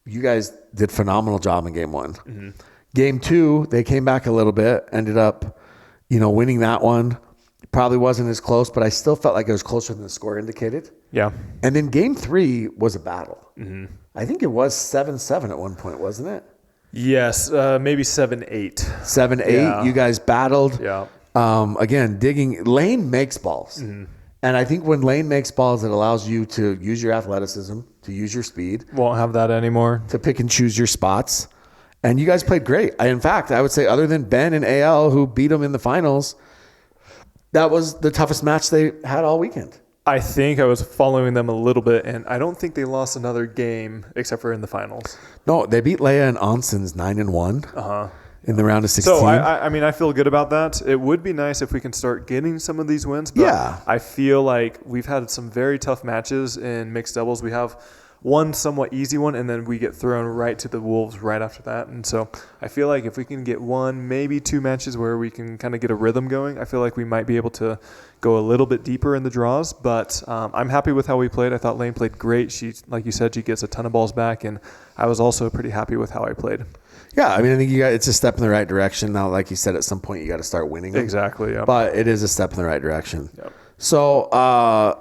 You guys did phenomenal job in game 1. Mm-hmm. Game 2, they came back a little bit, ended up, winning that one. Probably wasn't as close, but I still felt like it was closer than the score indicated. Yeah. And then game 3 was a battle. Mm-hmm. I think it was 7-7 at one point, wasn't it? Yes, maybe 7-8. 7-8. Yeah. You guys battled. Yeah. Again, digging. Lane makes balls. Mm-hmm. And I think when Lane makes balls, it allows you to use your athleticism, to use your speed. Won't have that anymore. To pick and choose your spots. And you guys played great. In fact, I would say other than Ben and AL, who beat them in the finals, that was the toughest match they had all weekend. I think I was following them a little bit, and I don't think they lost another game except for in the finals. No, they beat Leia and Onson's 9-1 in the round of 16. So, I feel good about that. It would be nice if we can start getting some of these wins, but I feel like we've had some very tough matches in mixed doubles. We have one somewhat easy one, and then we get thrown right to the Wolves right after that. And so I feel like if we can get 1, maybe 2 matches where we can kind of get a rhythm going, I feel like we might be able to go a little bit deeper in the draws. But I'm happy with how we played. I thought Lane played great. She, like you said, she gets a ton of balls back, and I was also pretty happy with how I played. Yeah, I mean, I think it's a step in the right direction. Now, like you said, at some point you got to start winning them. Exactly, yeah. But it is a step in the right direction. Yep. So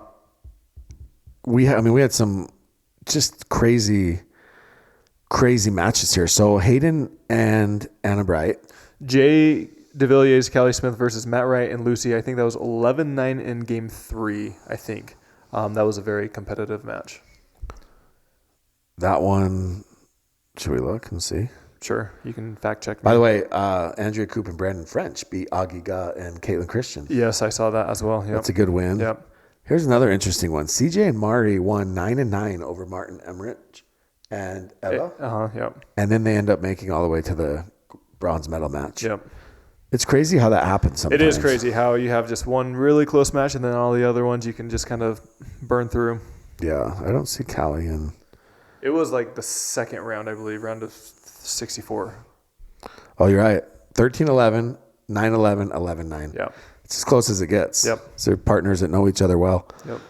we had some just crazy matches here. So Hayden and Anna Bright. Jay DeVilliers, Callie Smith versus Matt Wright and Lucy. I think that was 11-9 in game 3, I think. That was a very competitive match. That one, should we look and see? Sure, you can fact check me. By the way, Andrea Coop and Brandon French beat Augie Ga and Caitlin Christian. Yes, I saw that as well. Yep. That's a good win. Yep. Here's another interesting one. CJ and Mari won 9-9 over Martin Emmerich and Eva. Yep. And then they end up making all the way to the bronze medal match. Yep. It's crazy how that happens sometimes. It is crazy how you have just one really close match and then all the other ones you can just kind of burn through. Yeah, I don't see Callie in. It was like the second round, I believe, round of 64. Oh, you're right. 13-11, 9-11, 11-9. Yeah. It's as close as it gets. Yep. So they're partners that know each other well. Yep.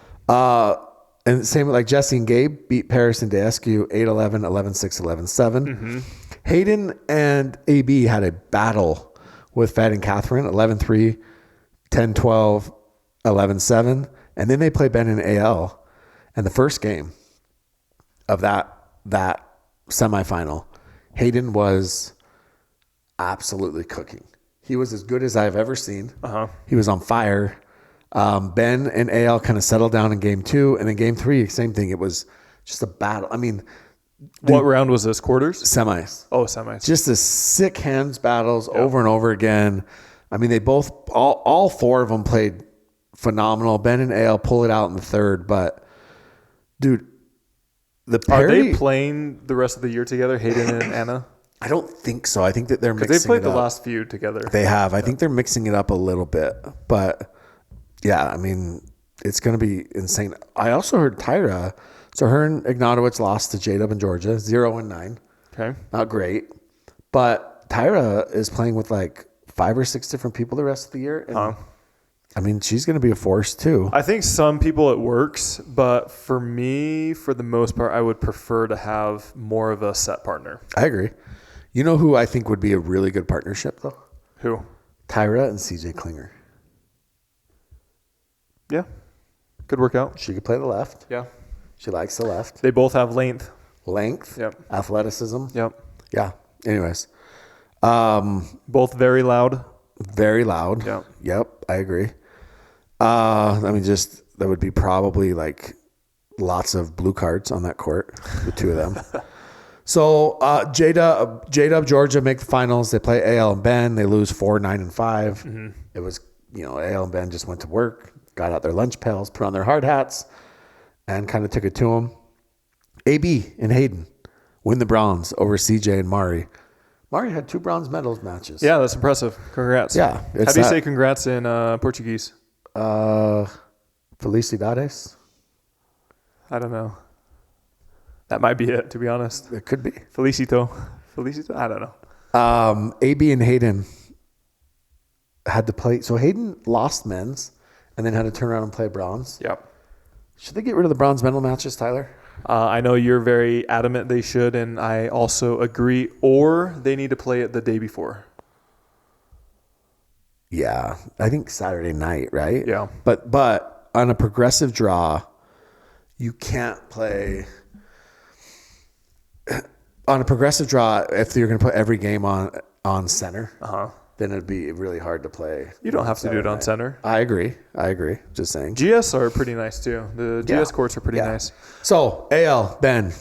And same with like Jesse and Gabe beat Paris and Daescu 8-11, 11-6, 11-7. Mm-hmm. Hayden and AB had a battle with Fed and Catherine, 11-3, 10-12, 11-7. And then they play Ben and AL. And the first game of that semifinal, Hayden was absolutely cooking. He was as good as I've ever seen. He was on fire. Ben and AL kind of settled down in game 2. And then game 3, same thing. It was just a battle. I mean, what round was this? Quarters? Semis. Oh, semis. Just the sick hands battles over and over again. I mean, they both, all 4 of them played phenomenal. Ben and AL pull it out in the third. But, dude, the parity. Are they playing the rest of the year together, Hayden and Anna? I don't think so. I think that they're mixing it up. They played the last few together. They have. I think they're mixing it up a little bit. But, yeah, I mean, it's going to be insane. I also heard Tyra. So her and Ignatowicz lost to J-Dub and Georgia, 0-9. Okay. Not great. But Tyra is playing with like 5 or 6 different people the rest of the year. And I mean, she's going to be a force too. I think some people it works, but for me, for the most part, I would prefer to have more of a set partner. I agree. You know who I think would be a really good partnership though? Who? Tyra and CJ Klinger. Yeah. Could work out. She could play the left. Yeah. She likes the left. They both have length. Length. Yep. Athleticism. Yep. Yeah. Anyways. Both very loud. Very loud. Yep. Yep. I agree. I mean, just that would be probably like lots of blue cards on that court, the two of them. So J-Dub, Georgia make the finals. They play AL and Ben. They lose 4-9 and 5. Mm-hmm. It was, AL and Ben just went to work, got out their lunch pails, put on their hard hats, and kind of took it to them. AB and Hayden win the bronze over CJ and Mari. Mari had 2 bronze medals matches. Yeah, that's impressive. Congrats. Yeah. How do you say congrats in Portuguese? Felicidades. I don't know. That might be it, to be honest. It could be. Felicito. I don't know. AB and Hayden had to play. So Hayden lost men's and then had to turn around and play bronze. Yep. Should they get rid of the bronze medal matches, Tyler? I know you're very adamant they should, and I also agree. Or they need to play it the day before. Yeah, I think Saturday night, right? Yeah. But on a progressive draw, you can't play. On a progressive draw, if you're going to put every game on center, then it'd be really hard to play. You don't have to do it on center. I agree. Just saying. GS are pretty nice too. The GS courts are pretty nice. So AL, Ben,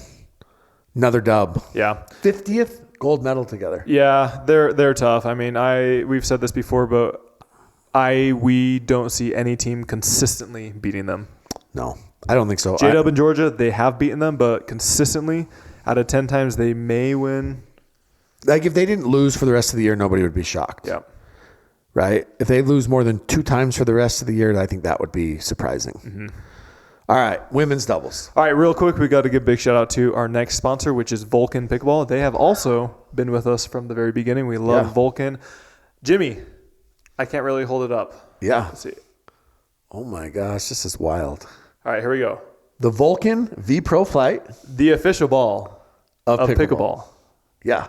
another dub. Yeah. 50th gold medal together. Yeah, they're tough. I mean, we've said this before, but we don't see any team consistently beating them. No, I don't think so. J-Dub in Georgia, they have beaten them, but consistently, out of 10 times, they may win. Like if they didn't lose for the rest of the year, nobody would be shocked. Yeah. Right? If they lose more than 2 times for the rest of the year, I think that would be surprising. Mm-hmm. All right, women's doubles. All right, real quick, we got to give a big shout out to our next sponsor, which is Vulcan Pickleball. They have also been with us from the very beginning. We love Vulcan. Jimmy, I can't really hold it up. Yeah. Let's see. Oh my gosh, this is wild. All right, here we go. The Vulcan V Pro Flight. The official ball of pickleball. Yeah.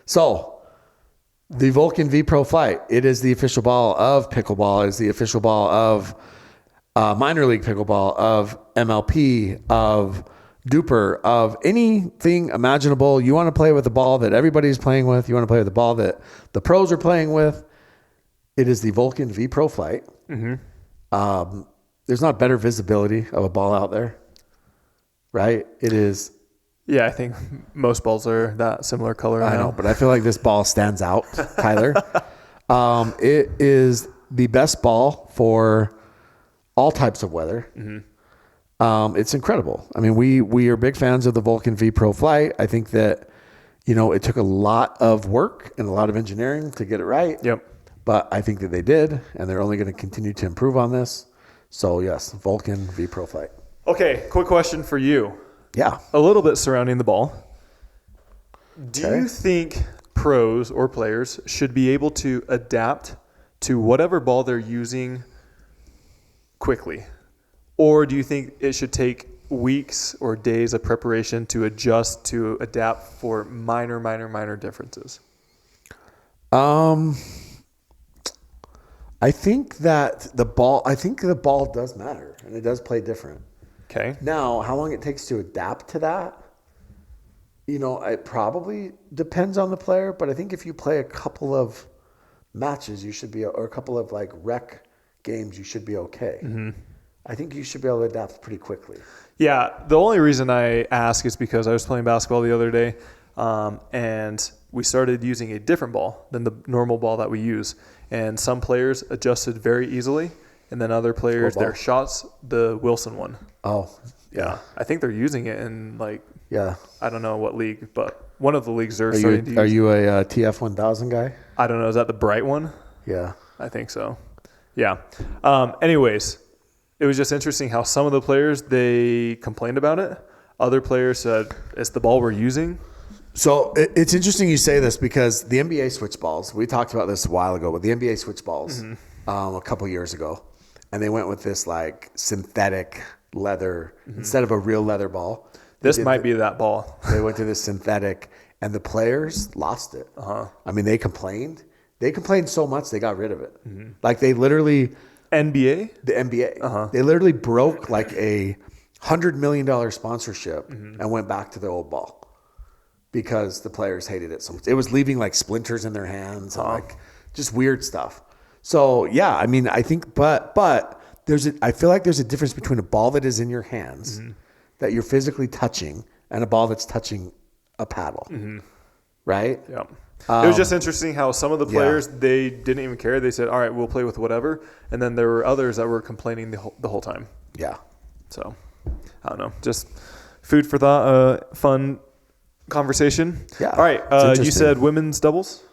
So, the Vulcan V Pro Flight, it is the official ball of pickleball. It is the official ball of minor league pickleball, of MLP, of Duper, of anything imaginable. You want to play with the ball that everybody's playing with. You want to play with the ball that the pros are playing with. It is the Vulcan V Pro Flight. Mm-hmm. There's not better visibility of a ball out there, right? It is. Yeah, I think most balls are that similar color. I know, but I feel like this ball stands out, Tyler. It is the best ball for all types of weather. Mm-hmm. It's incredible. I mean, we are big fans of the Vulcan V Pro Flight. I think that, it took a lot of work and a lot of engineering to get it right. Yep. But I think that they did, and they're only going to continue to improve on this. So, yes, Vulcan V Pro Flight. Okay, quick question for you. Yeah. A little bit surrounding the ball. Do you think pros or players should be able to adapt to whatever ball they're using quickly? Or do you think it should take weeks or days of preparation to adjust, to adapt for minor differences? I think the ball does matter, and it does play different. Okay. Now, how long it takes to adapt to that, it probably depends on the player, but I think if you play a couple of matches, you should be, or a couple of like rec games, you should be okay. Mm-hmm. I think you should be able to adapt pretty quickly. Yeah. The only reason I ask is because I was playing basketball the other day, and we started using a different ball than the normal ball that we use. And some players adjusted very easily. And then other players, their shots, the Wilson one. Oh, yeah. I think they're using it in I don't know what league, but one of the leagues they're starting to use. Are you a TF1000 guy? I don't know. Is that the bright one? Yeah. I think so. Yeah. Anyways, it was just interesting how some of the players, they complained about it. Other players said, it's the ball we're using. So it's interesting you say this because the NBA switch balls, we talked about this a while ago, but the NBA switch balls, a couple years ago, and they went with this like synthetic leather instead of a real leather ball. This might be that ball. They went to this synthetic, and the players lost it. I mean, they complained. They complained so much they got rid of it. Like they literally NBA? the NBA. They literally broke like a $100 million sponsorship and went back to the old ball because the players hated it so much. It was leaving like splinters in their hands and like just weird stuff. So yeah, I mean, I think, but I feel like there's a difference between a ball that is in your hands that you're physically touching and a ball that's touching a paddle, right? Yeah. It was just interesting how some of the players, they didn't even care. They said, all right, we'll play with whatever. And then there were others that were complaining the whole time. Yeah. So, I don't know. Just food for thought, fun conversation. Yeah. All right. You said women's doubles?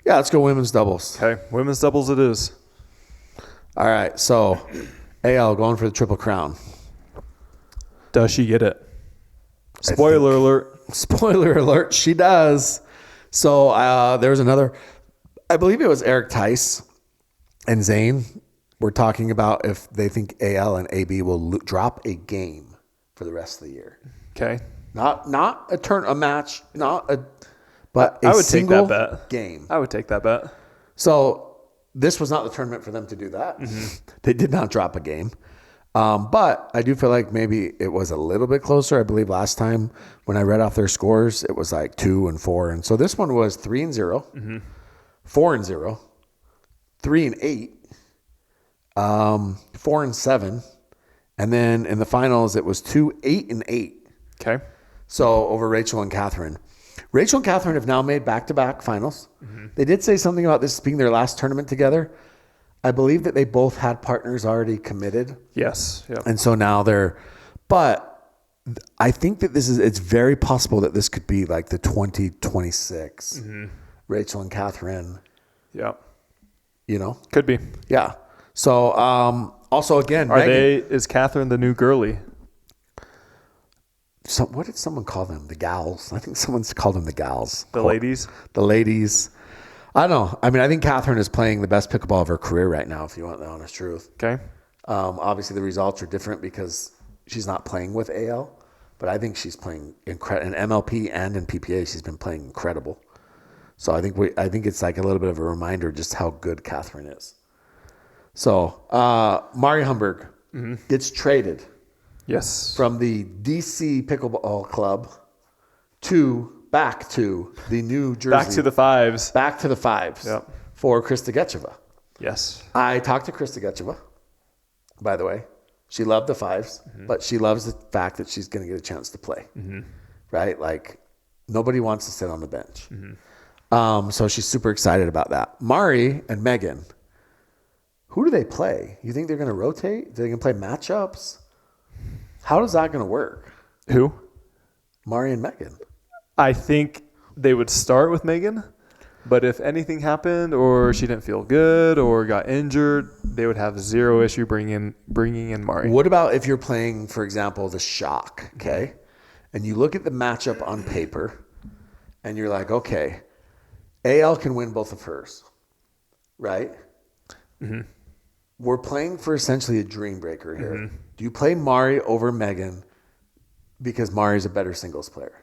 Yeah, let's go women's doubles. Okay. Women's doubles it is. All right. So, AL going for the Triple Crown. Does she get it? Spoiler alert. Spoiler alert. She does. So there was another, I believe it was Eric Tice and Zane were talking about if they think AL and AB will drop a game for the rest of the year. Okay. Not a match, but I would single take that bet. Game. I would take that bet. So this was not the tournament for them to do that. They did not drop a game. But I do feel like maybe it was a little bit closer. I believe last time when I read off their scores, it was like 2 and 4. And so this one was 3-0, 4-0, 3-8, 4-7. And then in the finals, it was 2-8-8. Okay. So over Rachel and Catherine. Rachel and Catherine have now made back-to-back finals. They did say something about this being their last tournament together. I believe that they both had partners already committed. Yes. Yeah. And so now but I think that it's very possible that this could be like the 2026 Rachel and Catherine. Yeah. You know? Could be. Yeah. So, also again, is Catherine the new girly? So what did someone call them? The gals. I think someone's called them the gals. The ladies? The ladies. I don't know. I mean, I think Catherine is playing the best pickleball of her career right now, if you want the honest truth. Okay. Obviously, the results are different because she's not playing with AL, but I think she's playing incredible. In MLP and in PPA, she's been playing incredible. So I think it's like a little bit of a reminder just how good Catherine is. So Mari Humberg gets traded. Yes. From the DC Pickleball Club back to the New Jersey. Back to the fives. Back to the fives. Yep. For Krista Getcheva. Yes. I talked to Krista Getcheva, by the way. She loved the fives, but she loves the fact that she's going to get a chance to play. Right? Like, nobody wants to sit on the bench. So she's super excited about that. Mari and Megan, who do they play? You think they're going to rotate? Are they going to play matchups? How is that going to work? Who? Mari and Megan. I think they would start with Megan, but if anything happened or she didn't feel good or got injured, they would have zero issue bringing in Mari. What about if you're playing, for example, the Shock, okay? And you look at the matchup on paper and you're like, okay, AL can win both of hers, right? We're playing for essentially a dream breaker here. Do you play Mari over Megan because Mari's a better singles player?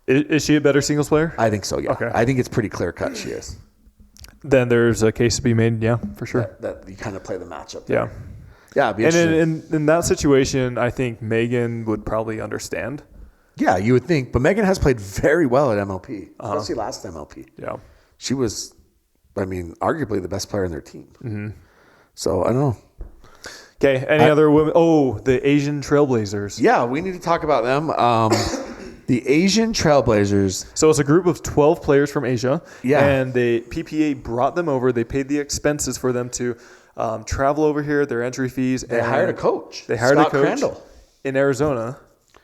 Is she a better singles player? I think so, yeah. Okay. I think it's pretty clear cut she is. Then there's a case to be made, yeah, for sure. That you kind of play the matchup there. Yeah. Yeah, it'd be and interesting. in that situation, I think Megan would probably understand. Yeah, you would think. But Megan has played very well at MLP, especially last MLP. Yeah. She was, arguably the best player in their team. So, I don't know. Okay, any other women? Oh, the Asian Trailblazers. Yeah, we need to talk about them. The Asian Trailblazers. So it's a group of 12 players from Asia. Yeah. And the PPA brought them over. They paid the expenses for them to travel over here, their entry fees. They hired a coach. They hired Scott a coach Crandall. in Arizona.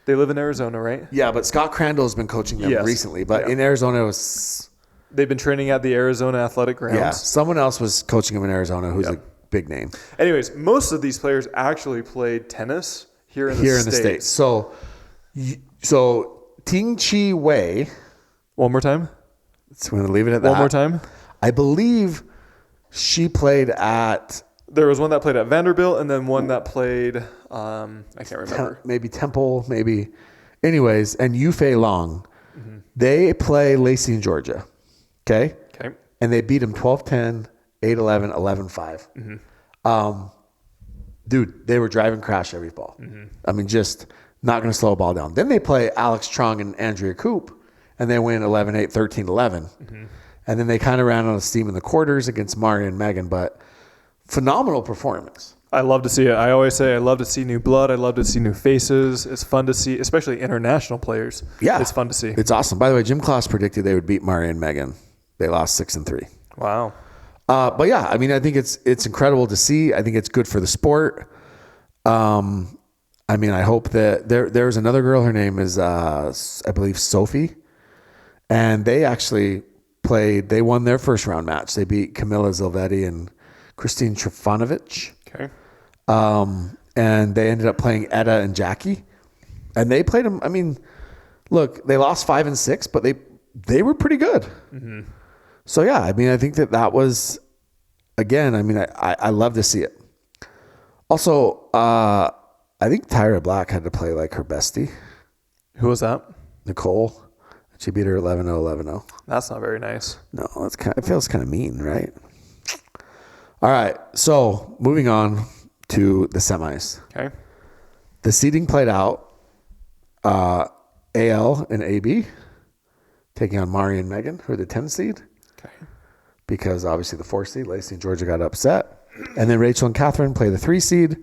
They live in Arizona, right? Yeah, but Scott Crandall has been coaching them recently. But in Arizona, it was... They've been training at the Arizona Athletic Grounds. Yeah, someone else was coaching them in Arizona who's a big name. Anyways, most of these players actually played tennis here in the States. So Ting Chi Wei. One more time. So we're going to leave it at that. One more time. I believe She played at There was one that played at Vanderbilt, and then one that played, I can't remember. maybe Temple, maybe. Anyways, and Yufei Long. They play Lacey in Georgia. Okay? Okay. And they beat them 12-10, 8-11, 11-5. Dude, they were driving crash every ball. I mean, just not going to slow a ball down. Then they play Alex Trong and Andrea Coop, and they win 11-8, 13-11. And then they kind of ran out of steam in the quarters against Maria and Megan, but phenomenal performance. I love to see it. I always say I love to see new blood. I love to see new faces. It's fun to see, especially international players. Yeah. It's fun to see. It's awesome. By the way, Jim Kloss predicted they would beat Maria and Megan. They lost 6-3. Wow. But yeah, I mean, I think it's incredible to see. I think it's good for the sport. I mean, I hope that there's another girl. Her name is, I believe, Sophie. And they actually they won their first round match. They beat Camila Zilvetti and Christine Trifanovic. Okay. And they ended up playing Etta and Jackie. And they played them. I mean, look, they lost 5 and 6, but they were pretty good. So yeah, I mean, I think that was, again, I mean, I love to see it. Also, I think Tyra Black had to play like her bestie. Who was that? Nicole. She beat her 11-0, 11-0. That's not very nice. No, it feels kind of mean, right? All right, so moving on to the semis. Okay. The seeding played out. AL and AB taking on Mari and Megan, who are the 10 seed. Okay. Because obviously the 4 seed, Lacey and Georgia, got upset. And then Rachel and Catherine play the 3 seed.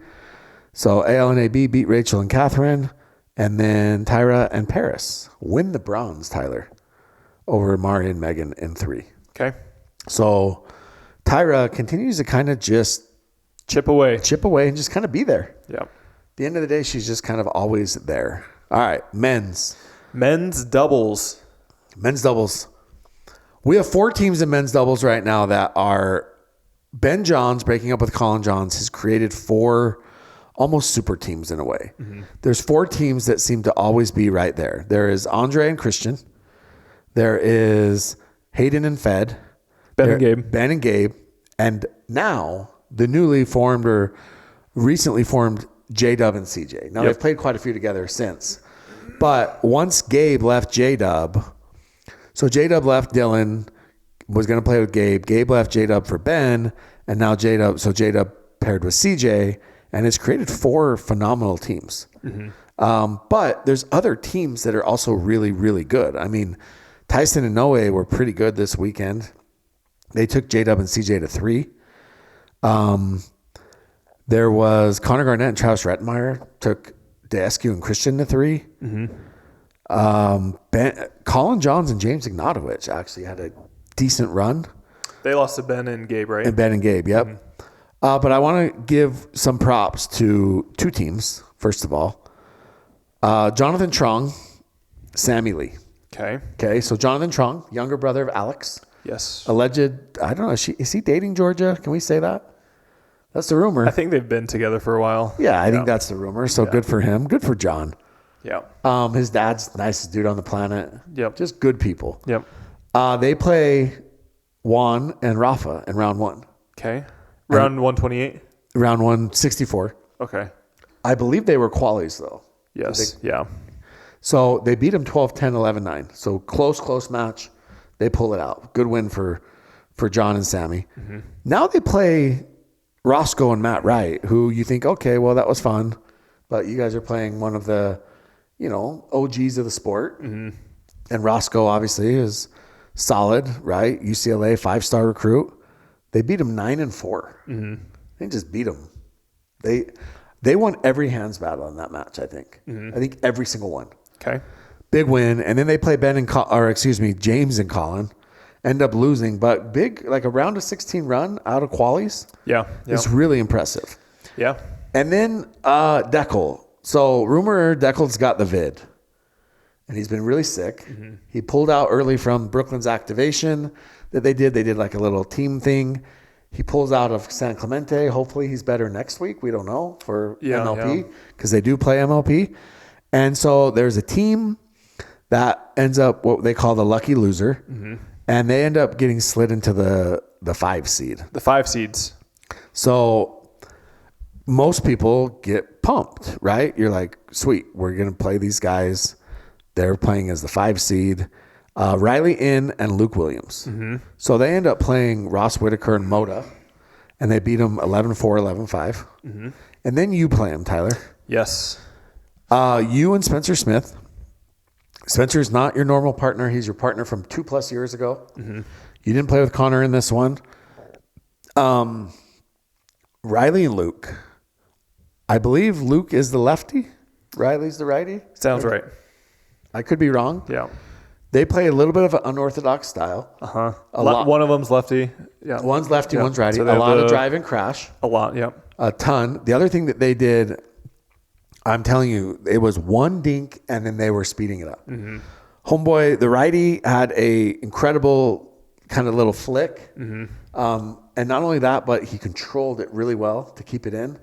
So AL and AB beat Rachel and Catherine. And then Tyra and Paris win the bronze, Tyler, over Mari and Megan in 3. Okay. So Tyra continues to kind of just chip away and just kind of be there. Yeah. At the end of the day, she's just kind of always there. All right, men's doubles. Men's doubles. We have 4 teams in men's doubles right now that are Ben Johns breaking up with Colin Johns has created 4 almost super teams in a way. There's 4 teams that seem to always be right there. There is Andre and Christian. There is Hayden and Fed. Ben and Gabe. And now the newly formed or recently formed J-Dub and CJ. Now they've played quite a few together since. But once Gabe left J-Dub, so J-Dub left Dylan, was going to play with Gabe. Gabe left J-Dub for Ben, and now J-Dub paired with CJ, and it's created 4 phenomenal teams. But there's other teams that are also really, really good. I mean, Tyson and Noe were pretty good this weekend. They took J-Dub and CJ to 3. There was Connor Garnett and Travis Rettenmeyer took Deskew and Christian to 3. Colin Johns and James Ignatowicz actually had a decent run. They lost to Ben and Gabe, right? And Ben and Gabe, yep. But I want to give some props to 2 teams, first of all. Jonathan Trong, Sammy Lee. Okay, so Jonathan Trong, younger brother of Alex. Yes. Alleged, I don't know, is he dating Georgia? Can we say that? That's the rumor. I think they've been together for a while. Yeah, I think that's the rumor. So good for him. Good for John. Yeah. His dad's the nicest dude on the planet. Yep. Just good people. Yep. They play Juan and Rafa in round 1. Okay. Round 128? Round 164. Okay. I believe they were qualies, though. Yes. Yeah. So they beat him 12-10, 11-9. So close match. They pull it out. Good win for John and Sammy. Now they play Roscoe and Matt Wright, who you think, okay, well, that was fun. But you guys are playing one of the, OGs of the sport. And Roscoe, obviously, is solid, right? UCLA, 5-star recruit. They beat him 9-4. They just beat him. They won every hands battle in that match, I think. I think every single one. Okay. Big win. And then they play James and Colin. End up losing, but big, like a round of 16 run out of qualies. Yeah. It's really impressive. Yeah. And then Deckel. So rumor Deckel's got the vid. And he's been really sick. He pulled out early from Brooklyn's activation that they did. They did like a little team thing. He pulls out of San Clemente. Hopefully he's better next week. We don't know for MLP because they do play MLP. And so there's a team that ends up what they call the lucky loser. And they end up getting slid into the the 5 seed. The 5 seeds. So most people get pumped, right? You're like, sweet, we're going to play these guys. They're playing as the 5 seed. Riley In and Luke Williams. Mm-hmm. So they end up playing Ross Whitaker and Moda, and they beat them 11-4, 11-5. Mm-hmm. And then you play them, Tyler. Yes. You and Spencer Smith. Spencer's not your normal partner. He's your partner from 2+ years ago. Mm-hmm. You didn't play with Connor in this one. Riley and Luke. I believe Luke is the lefty. Riley's the righty. Sounds right. I could be wrong. Yeah. They play a little bit of an unorthodox style. Uh-huh. One of them's lefty. Yeah. One's lefty, Yep. one's righty. So a lot of drive and crash. A lot, yep. A ton. The other thing that they did, I'm telling you, it was one dink and then they were speeding it up. Mm-hmm. Homeboy, the righty, had a incredible kind of little flick. Mm-hmm. And not only that, but he controlled it really well to keep it in.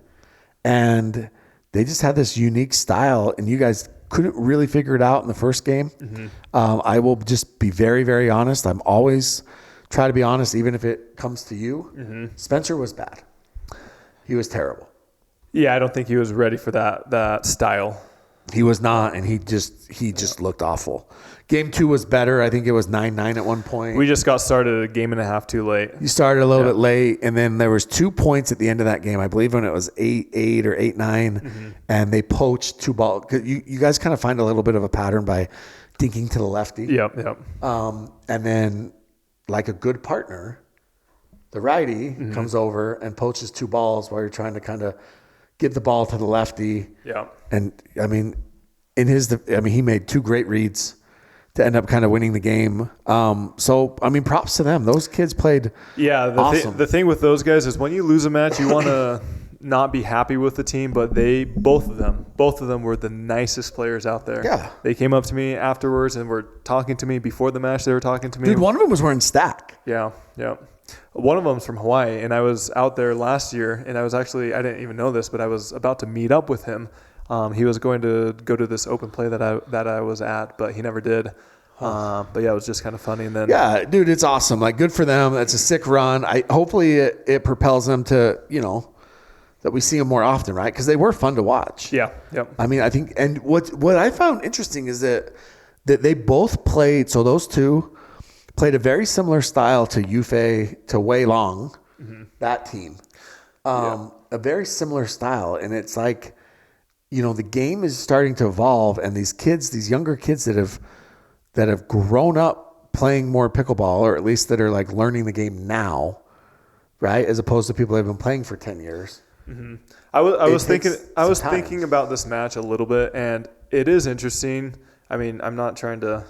And they just had this unique style, and you guys couldn't really figure it out in the first game. Mm-hmm. I will just be very, very honest. I'm always try to be honest, even if it comes to you. Mm-hmm. Spencer was bad. He was terrible. Yeah, I don't think he was ready for that style. He was not, and he just looked awful. Game 2 was better. I think it was 9-9 at one point. We just got started a game and a half too late. You started a little bit late, and then there was 2 points at the end of that game. I believe when it was 8-8 or 8-9, Mm-hmm. and they poached 2 balls. You guys kind of find a little bit of a pattern by dinking to the lefty. Yep. And then, like a good partner, the righty comes over and poaches 2 balls while you're trying to kind of give the ball to the lefty. Yeah. And I mean, he made 2 great reads to end up kind of winning the game. So I mean, props to them. Those kids played. Yeah. Awesome. The thing with those guys is when you lose a match, you want to not be happy with the team, but both of them were the nicest players out there. Yeah. They came up to me afterwards and were talking to me before the match. They were talking to me. Dude, one of them was wearing stack. Yeah. One of them's from Hawaii, and I was out there last year, and I didn't even know this, but I was about to meet up with him. He was going to go to this open play that I was at, but he never did. But yeah, it was just kind of funny. And then Yeah, dude, it's awesome. Like, good for them. That's a sick run. Hopefully it propels them to, that we see them more often, right? Because they were fun to watch. Yeah. Yep. I mean, I think, and what I found interesting is that they both played. So those two played a very similar style to Wei Long, that team. A very similar style, and it's like, the game is starting to evolve, and these younger kids that have grown up playing more pickleball, or at least that are like learning the game now, right? As opposed to people that have been playing for 10 years. Mm-hmm. I was thinking about this match a little bit, and it is interesting. I mean, I'm not trying to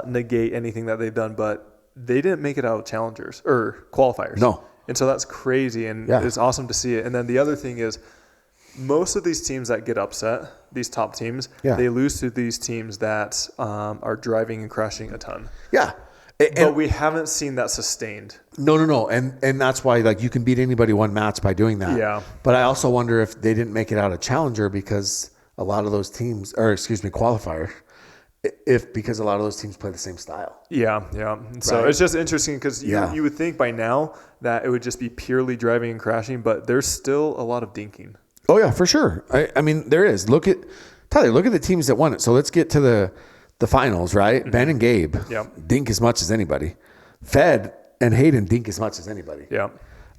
negate anything that they've done, but they didn't make it out of challengers or qualifiers. No. And so that's crazy, and it's awesome to see it. And then the other thing is, most of these teams that get upset, these top teams, they lose to these teams that are driving and crashing a ton. Yeah. But we haven't seen that sustained. No. And that's why, like, you can beat anybody one match by doing that. Yeah. But I also wonder if they didn't make it out of challenger because a lot of those teams, qualifier, because a lot of those teams play the same style. Yeah. And so it's just interesting because you would think by now that it would just be purely driving and crashing, but there's still a lot of dinking. Oh, yeah, for sure. I mean, there is. Look at the teams that won it. So let's get to the finals, right? Mm-hmm. Ben and Gabe dink as much as anybody. Fed and Hayden dink as much as anybody. Yeah.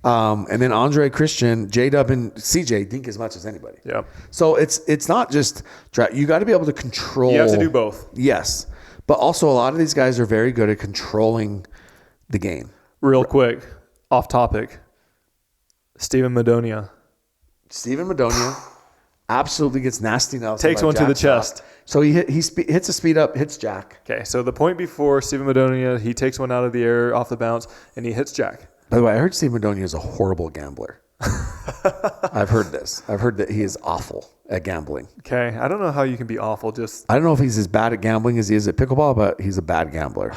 And then Andre, Christian, J-Dub, and CJ dink as much as anybody. Yeah. So it's not just you got to be able to control. You have to do both. Yes. But also a lot of these guys are very good at controlling the game. Real quick, off topic. Steven Madonia absolutely gets nasty now. Takes one to the chest. So he hits a speed up, hits Jack. Okay, so the point before Steven Madonia, he takes one out of the air off the bounce, and he hits Jack. By the way, I heard Steven Madonia is a horrible gambler. I've heard this. I've heard that he is awful at gambling. Okay, I don't know how you can be awful. I don't know if he's as bad at gambling as he is at pickleball, but he's a bad gambler.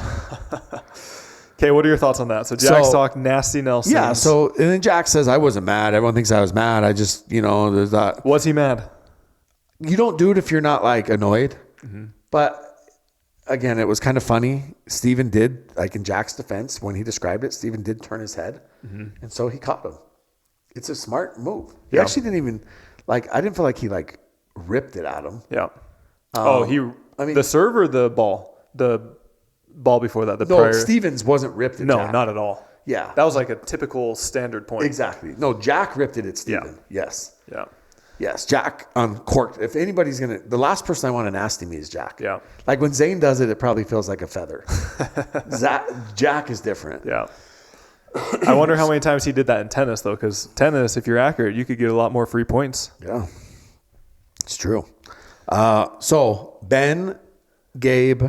Okay, what are your thoughts on that? So Jack's talk nasty Nelson. Yeah, and then Jack says, I wasn't mad. Everyone thinks I was mad. I just, there's that. Was he mad? You don't do it if you're not, like, annoyed. Mm-hmm. But again, it was kind of funny. Steven did, like in Jack's defense, when he described it, Steven did turn his head. And so he caught him. It's a smart move. He actually didn't even, like, I didn't feel like he, like, ripped it at him. Yeah. The serve or the ball? The ball before that? Stevens wasn't ripped at Jack. No, not at all. Yeah. That was like a typical standard point. Exactly. No, Jack ripped it at Steven. Yeah. Yes. Yeah. Yes, Jack uncorked. If anybody's going to, the last person I want to nasty me is Jack. Yeah. Like when Zane does it, it probably feels like a feather. Jack is different. Yeah. I wonder how many times he did that in tennis, though, because tennis, if you're accurate, you could get a lot more free points. Yeah. It's true. So Ben, Gabe,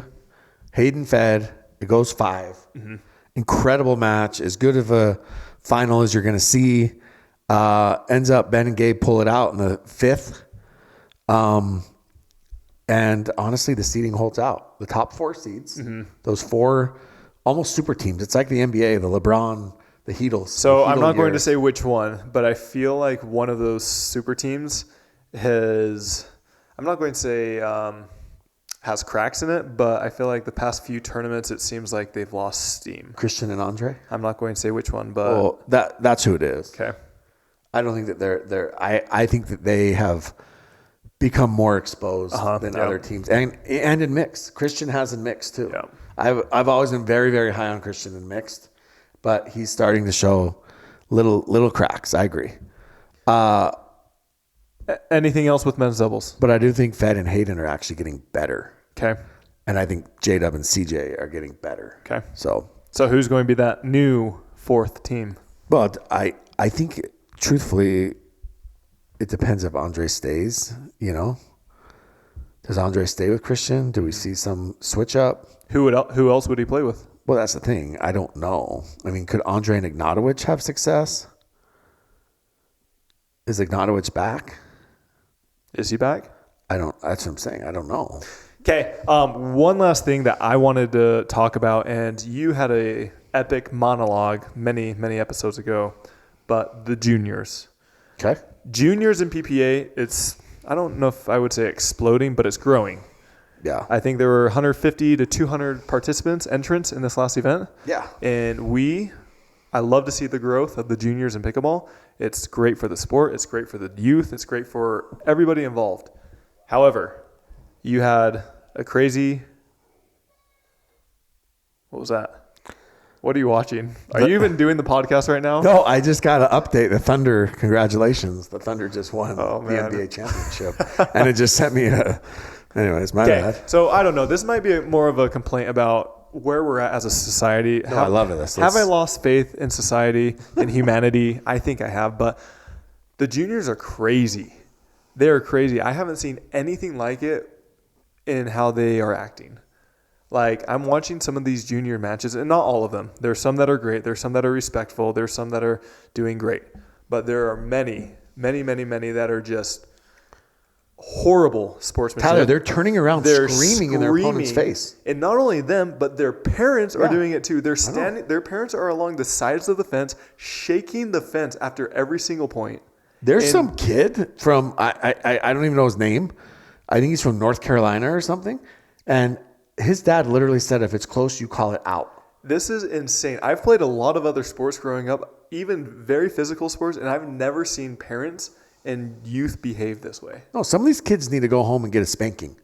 Hayden fed. It goes 5. Incredible match. As good of a final as you're going to see. Ends up Ben and Gabe pull it out in the 5th. And honestly, the seeding holds out. The top 4 seeds, those 4 almost super teams. It's like the NBA, the LeBron, the Heatles. So I'm not going to say which one, but I feel like one of those super teams has, I'm not going to say has cracks in it, but I feel like the past few tournaments, it seems like they've lost steam. Christian and Andre? I'm not going to say which one, but... Well, that's who it is. Okay. I don't think that they're I think that they have become more exposed than other teams. And in mixed. Christian has in mixed too. Yeah. I've always been very, very high on Christian in mixed, but he's starting to show little cracks. I agree. Anything else with men's doubles? But I do think Fed and Hayden are actually getting better. Okay. And I think J-Dub and CJ are getting better. Okay. So who's going to be that new 4th team? But I think, truthfully, it depends if Andre stays, you know. Does Andre stay with Christian? Do we see some switch up? Who else would he play with? Well, that's the thing. I don't know. I mean, could Andre and Ignatowicz have success? Is Ignatowicz back? Is he back? That's what I'm saying. I don't know. Okay. One last thing that I wanted to talk about, and you had a epic monologue many, many episodes ago, but the juniors. Okay. Juniors in PPA, I don't know if I would say exploding, but it's growing. Yeah. I think there were 150 to 200 entrants in this last event. Yeah. And I love to see the growth of the juniors in pickleball. It's great for the sport. It's great for the youth. It's great for everybody involved. However, you had a crazy... What was that? What are you watching? Are you even doing the podcast right now? No, I just got to update the Thunder. Congratulations. The Thunder just won the NBA championship. And it just sent me anyways, my bad. So I don't know. This might be more of a complaint about where we're at as a society. No, I love this. Have I lost faith in society, in humanity? I think I have. But the juniors are crazy. They're crazy. I haven't seen anything like it in how they are acting. Like, I'm watching some of these junior matches, and not all of them. There's some that are great. There's some that are respectful. There's some that are doing great. But there are many, many, many, many that are just horrible sportsmanship. Tyler, they're turning around screaming in their opponent's face. And not only them, but their parents are doing it too. They're standing. Their parents are along the sides of the fence, shaking the fence after every single point. There's some kid from, I don't even know his name. I think he's from North Carolina or something. And his dad literally said, if it's close, you call it out. This is insane. I've played a lot of other sports growing up, even very physical sports, and I've never seen parents and youth behave this way. No, some of these kids need to go home and get a spanking.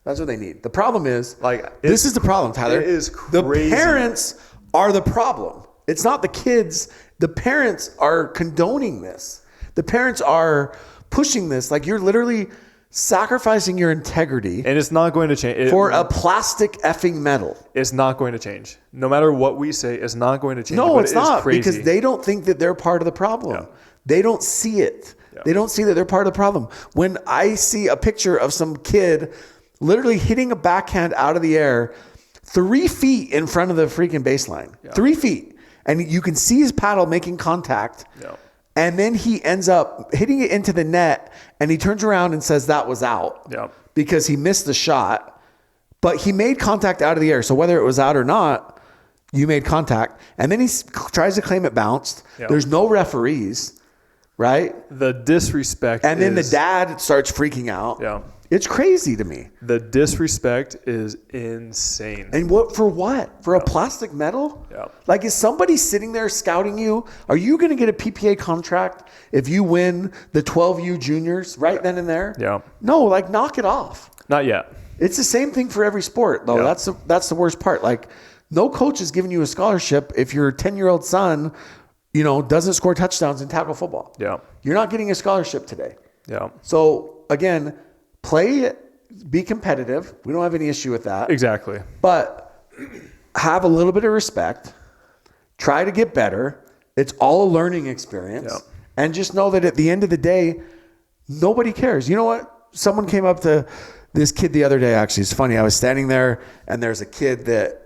That's what they need. The problem is, this is the problem, Tyler. It is crazy. The parents are the problem. It's not the kids. The parents are condoning this. The parents are pushing this. Like, you're literally sacrificing your integrity. And it's not going to change. For a plastic effing medal. It's not going to change. No matter what we say, it's not going to change. No, it's not. Because they don't think that they're part of the problem. Yeah. They don't see it. Yeah. They don't see that they're part of the problem. When I see a picture of some kid literally hitting a backhand out of the air 3 feet in front of the freaking baseline. Yeah. 3 feet. And you can see his paddle making contact. Yeah. And then he ends up hitting it into the net, and he turns around and says that was out because he missed the shot. But he made contact out of the air. So whether it was out or not, you made contact. And then he tries to claim it bounced. Yeah. There's no referees, right? The disrespect. And then the dad starts freaking out. Yeah. It's crazy to me. The disrespect is insane. And for what? For a plastic medal? Yeah. Like, is somebody sitting there scouting you? Are you going to get a PPA contract if you win the 12U juniors right then and there? Yeah. No, like, knock it off. Not yet. It's the same thing for every sport, though. Yeah. That's the worst part. Like, no coach is giving you a scholarship if your 10-year-old son, doesn't score touchdowns in tackle football. Yeah. You're not getting a scholarship today. Yeah. So, again, play, be competitive. We don't have any issue with that. Exactly. But have a little bit of respect. Try to get better. It's all a learning experience. Yeah. And just know that at the end of the day, nobody cares. You know what? Someone came up to this kid the other day, actually. It's funny. I was standing there, and there's a kid that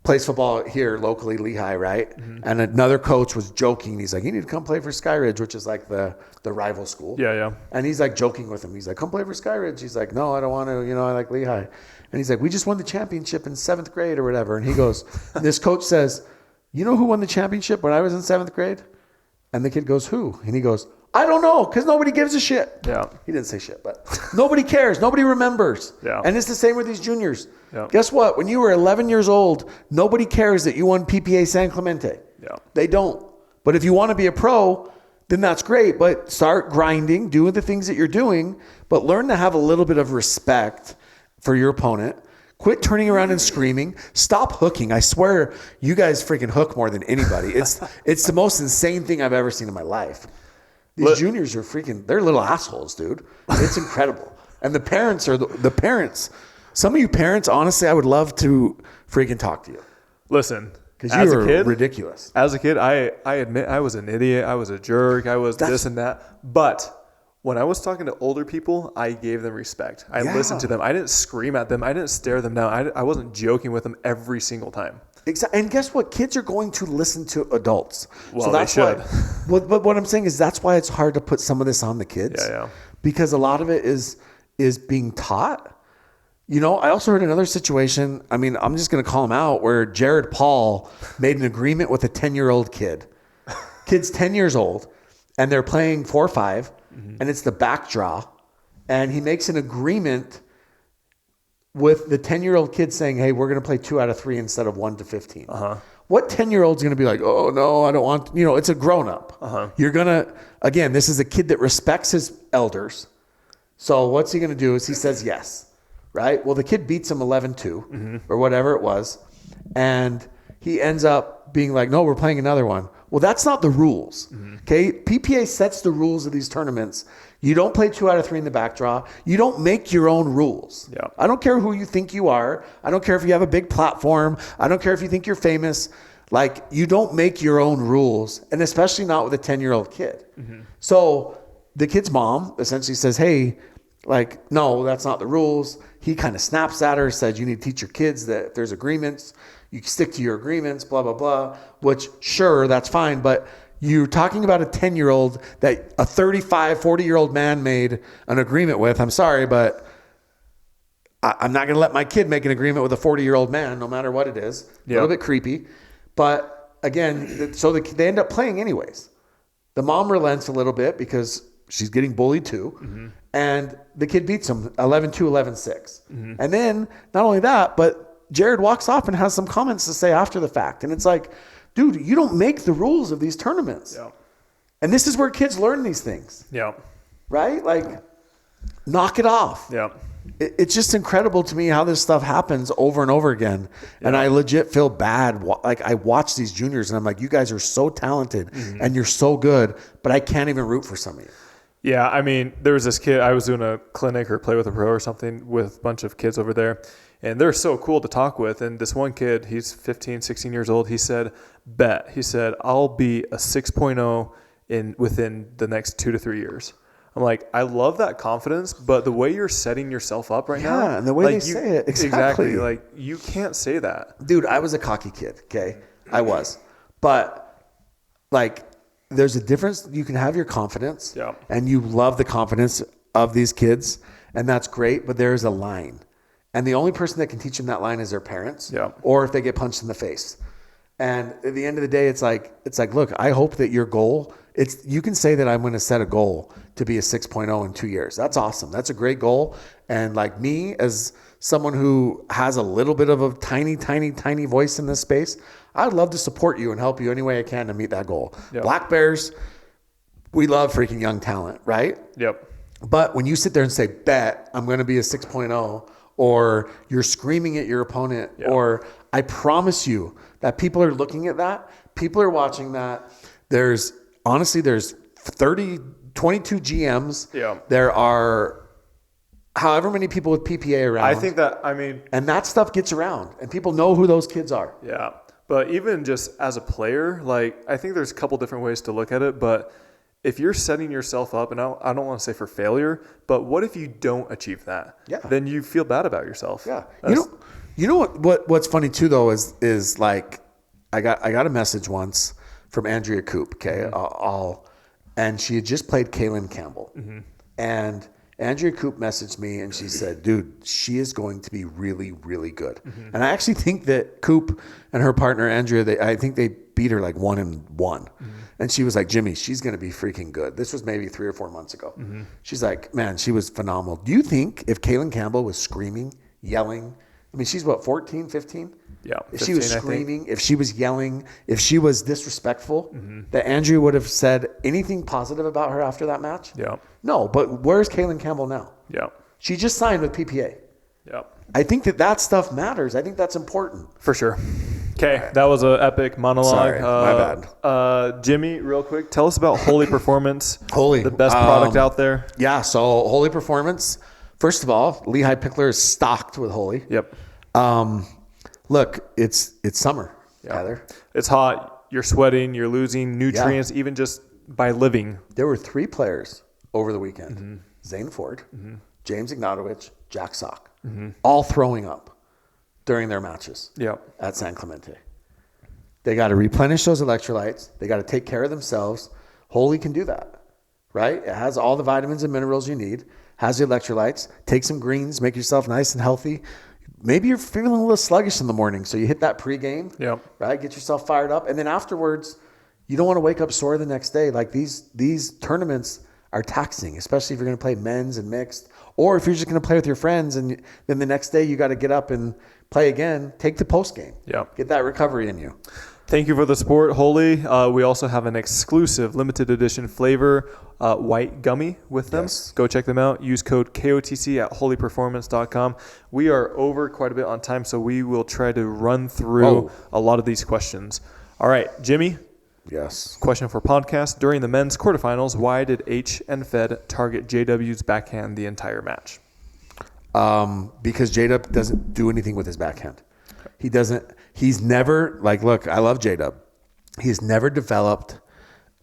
plays football here locally, Lehigh, right? Mm-hmm. And another coach was joking. He's like, you need to come play for Skyridge, which is like the rival school. Yeah, yeah. And he's like joking with him. He's like, come play for Skyridge. He's like, no, I don't want to. I like Lehigh. And he's like, we just won the championship in 7th grade or whatever. And he goes, this coach says, you know who won the championship when I was in 7th grade? And the kid goes, who? And he goes, I don't know, because nobody gives a shit. Yeah. He didn't say shit, but nobody cares. Nobody remembers. Yeah. And it's the same with these juniors. Yeah. Guess what? When you were 11 years old, nobody cares that you won PPA San Clemente. Yeah. They don't. But if you want to be a pro, then that's great. But start grinding, doing the things that you're doing, but learn to have a little bit of respect for your opponent. Quit turning around and screaming. Stop hooking. I swear you guys freaking hook more than anybody. It's the most insane thing I've ever seen in my life. These juniors are they're little assholes, dude. It's incredible. And the parents are the parents. Some of you parents, honestly, I would love to freaking talk to you. Listen, because you are ridiculous. As a kid, I admit I was an idiot. I was a jerk. I was this and that. But when I was talking to older people, I gave them respect. I listened to them. I didn't scream at them. I didn't stare them down. I wasn't joking with them every single time. Exactly. And guess what? Kids are going to listen to adults. Well, so that's they should. But what I'm saying is that's why it's hard to put some of this on the kids. Yeah. Because a lot of it is being taught. I also heard another situation. I mean, I'm just going to call him out, where Jared Paul made an agreement with a 10-year-old kid. Kid's 10 years old, and they're playing 4-5, and it's the back draw. And he makes an agreement with the 10-year-old kid saying, hey, we're going to play 2 out of 3 instead of 1 to 15. Uh-huh. What 10-year-old's going to be like, oh, no, I don't want, it's a grown-up. Uh-huh. You're going to, again, this is a kid that respects his elders. So what's he going to do is he says yes, right? Well, the kid beats him 11-2 or whatever it was. And he ends up being like, no, we're playing another one. Well, that's not the rules. Okay. PPA sets the rules of these tournaments. You don't play 2 out of 3 in the back draw. You don't make your own rules. Yeah. I don't care who you think you are. I don't care if you have a big platform. I don't care if you think you're famous. Like, you don't make your own rules, and especially not with a 10-year-old kid. So the kid's mom essentially says, hey, like, no, that's not the rules. He kind of snaps at her, says, you need to teach your kids that if there's agreements, you stick to your agreements, blah, blah, blah, which, sure, that's fine. But you're talking about a 10-year-old that a 35, 40-year-old man made an agreement with. I'm sorry, but I'm not going to let my kid make an agreement with a 40-year-old man, no matter what it is. A little bit creepy. But again, so they end up playing anyways. The mom relents a little bit because she's getting bullied too. And the kid beats him 11-2, 11-6. And then not only that, but Jared walks off and has some comments to say after the fact. And it's like, dude, you don't make the rules of these tournaments. Yeah. And this is where kids learn these things. Yeah. Right? Like, knock it off. Yeah. It's just incredible to me how this stuff happens over and over again. Yeah. And I legit feel bad. Like, I watch these juniors and I'm like, you guys are so talented and you're so good, but I can't even root for some of you. Yeah, I mean, there was this kid, I was doing a clinic or play with a pro or something with a bunch of kids over there, and they're so cool to talk with. And this one kid, he's 15, 16 years old, he said, I'll be a 6.0 within the next 2 to 3 years. I'm like, I love that confidence, but the way you're setting yourself up right now. Yeah, and the way they say it. Exactly. Like, you can't say that. Dude, I was a cocky kid, okay? I was. But, like, there's a difference. You can have your confidence, and you love the confidence of these kids, and that's great, but there's a line. And the only person that can teach them that line is their parents, or if they get punched in the face. And at the end of the day, it's like, look, I hope that your goal, you can say that I'm going to set a goal to be a 6.0 in 2 years. That's awesome. That's a great goal. And like me, as someone who has a little bit of a tiny, tiny, tiny voice in this space, I'd love to support you and help you any way I can to meet that goal. Yep. Black Bears, we love freaking young talent, right? Yep. But when you sit there and say, bet I'm going to be a 6.0, or you're screaming at your opponent, or I promise you that people are looking at that. People are watching that. There's 22 GMs. Yeah. There are however many people with PPA around. I think that, and that stuff gets around and people know who those kids are. Yeah. But even just as a player, like, I think there's a couple different ways to look at it, but if you're setting yourself up, and I don't want to say for failure, but what if you don't achieve that? Yeah. Then you feel bad about yourself. Yeah. You know what's funny too though is like I got a message once from Andrea Coop, okay? Mm-hmm. And she had just played Kaylin Campbell. Mm-hmm. And Andrea Coop messaged me and she said, dude, she is going to be really, really good. Mm-hmm. And I actually think that Coop and her partner, Andrea, I think they beat her like 1-1. Mm-hmm. And she was like, Jimmy, she's going to be freaking good. This was maybe 3 or 4 months ago. Mm-hmm. She's like, man, she was phenomenal. Do you think if Kaylin Campbell was screaming, yelling, I mean, she's what, 14, 15? Yeah. If she was screaming, if she was yelling, if she was disrespectful, that Andrea would have said anything positive about her after that match? Yeah. No, but where's Kaylin Campbell now? Yeah. She just signed with PPA. Yeah. I think that stuff matters. I think that's important. For sure. Okay, that was an epic monologue. Sorry, my bad. Jimmy, real quick, tell us about Holey Performance. Holey. The best product out there. Yeah, so Holey Performance. First of all, Lehigh Picklr is stocked with Holey. Yep. Look, it's summer, Tyler. It's hot. You're sweating. You're losing nutrients, even just by living. There were 3 players over the weekend. Mm-hmm. Zane Ford, James Ignatowicz, Jack Sock, all throwing up during their matches at San Clemente. They got to replenish those electrolytes. They got to take care of themselves. Holey can do that, right? It has all the vitamins and minerals you need, has the electrolytes. Take some greens, make yourself nice and healthy. Maybe you're feeling a little sluggish in the morning, so you hit that pregame, right? Get yourself fired up. And then afterwards, you don't want to wake up sore the next day. Like these tournaments are taxing, especially if you're going to play men's and mixed, or if you're just going to play with your friends and then the next day you got to get up and play again. Take the post game. Yeah. Get that recovery in you. Thank you for the support, Holey. We also have an exclusive limited edition flavor white gummy with them. Yes. Go check them out. Use code KOTC at holeyperformance.com. We are over quite a bit on time, so we will try to run through a lot of these questions. All right, Jimmy. Yes. Question for podcast. During the men's quarterfinals, why did H and Fed target JW's backhand the entire match? Because JW doesn't do anything with his backhand. He's never, look, I love JW. He's never developed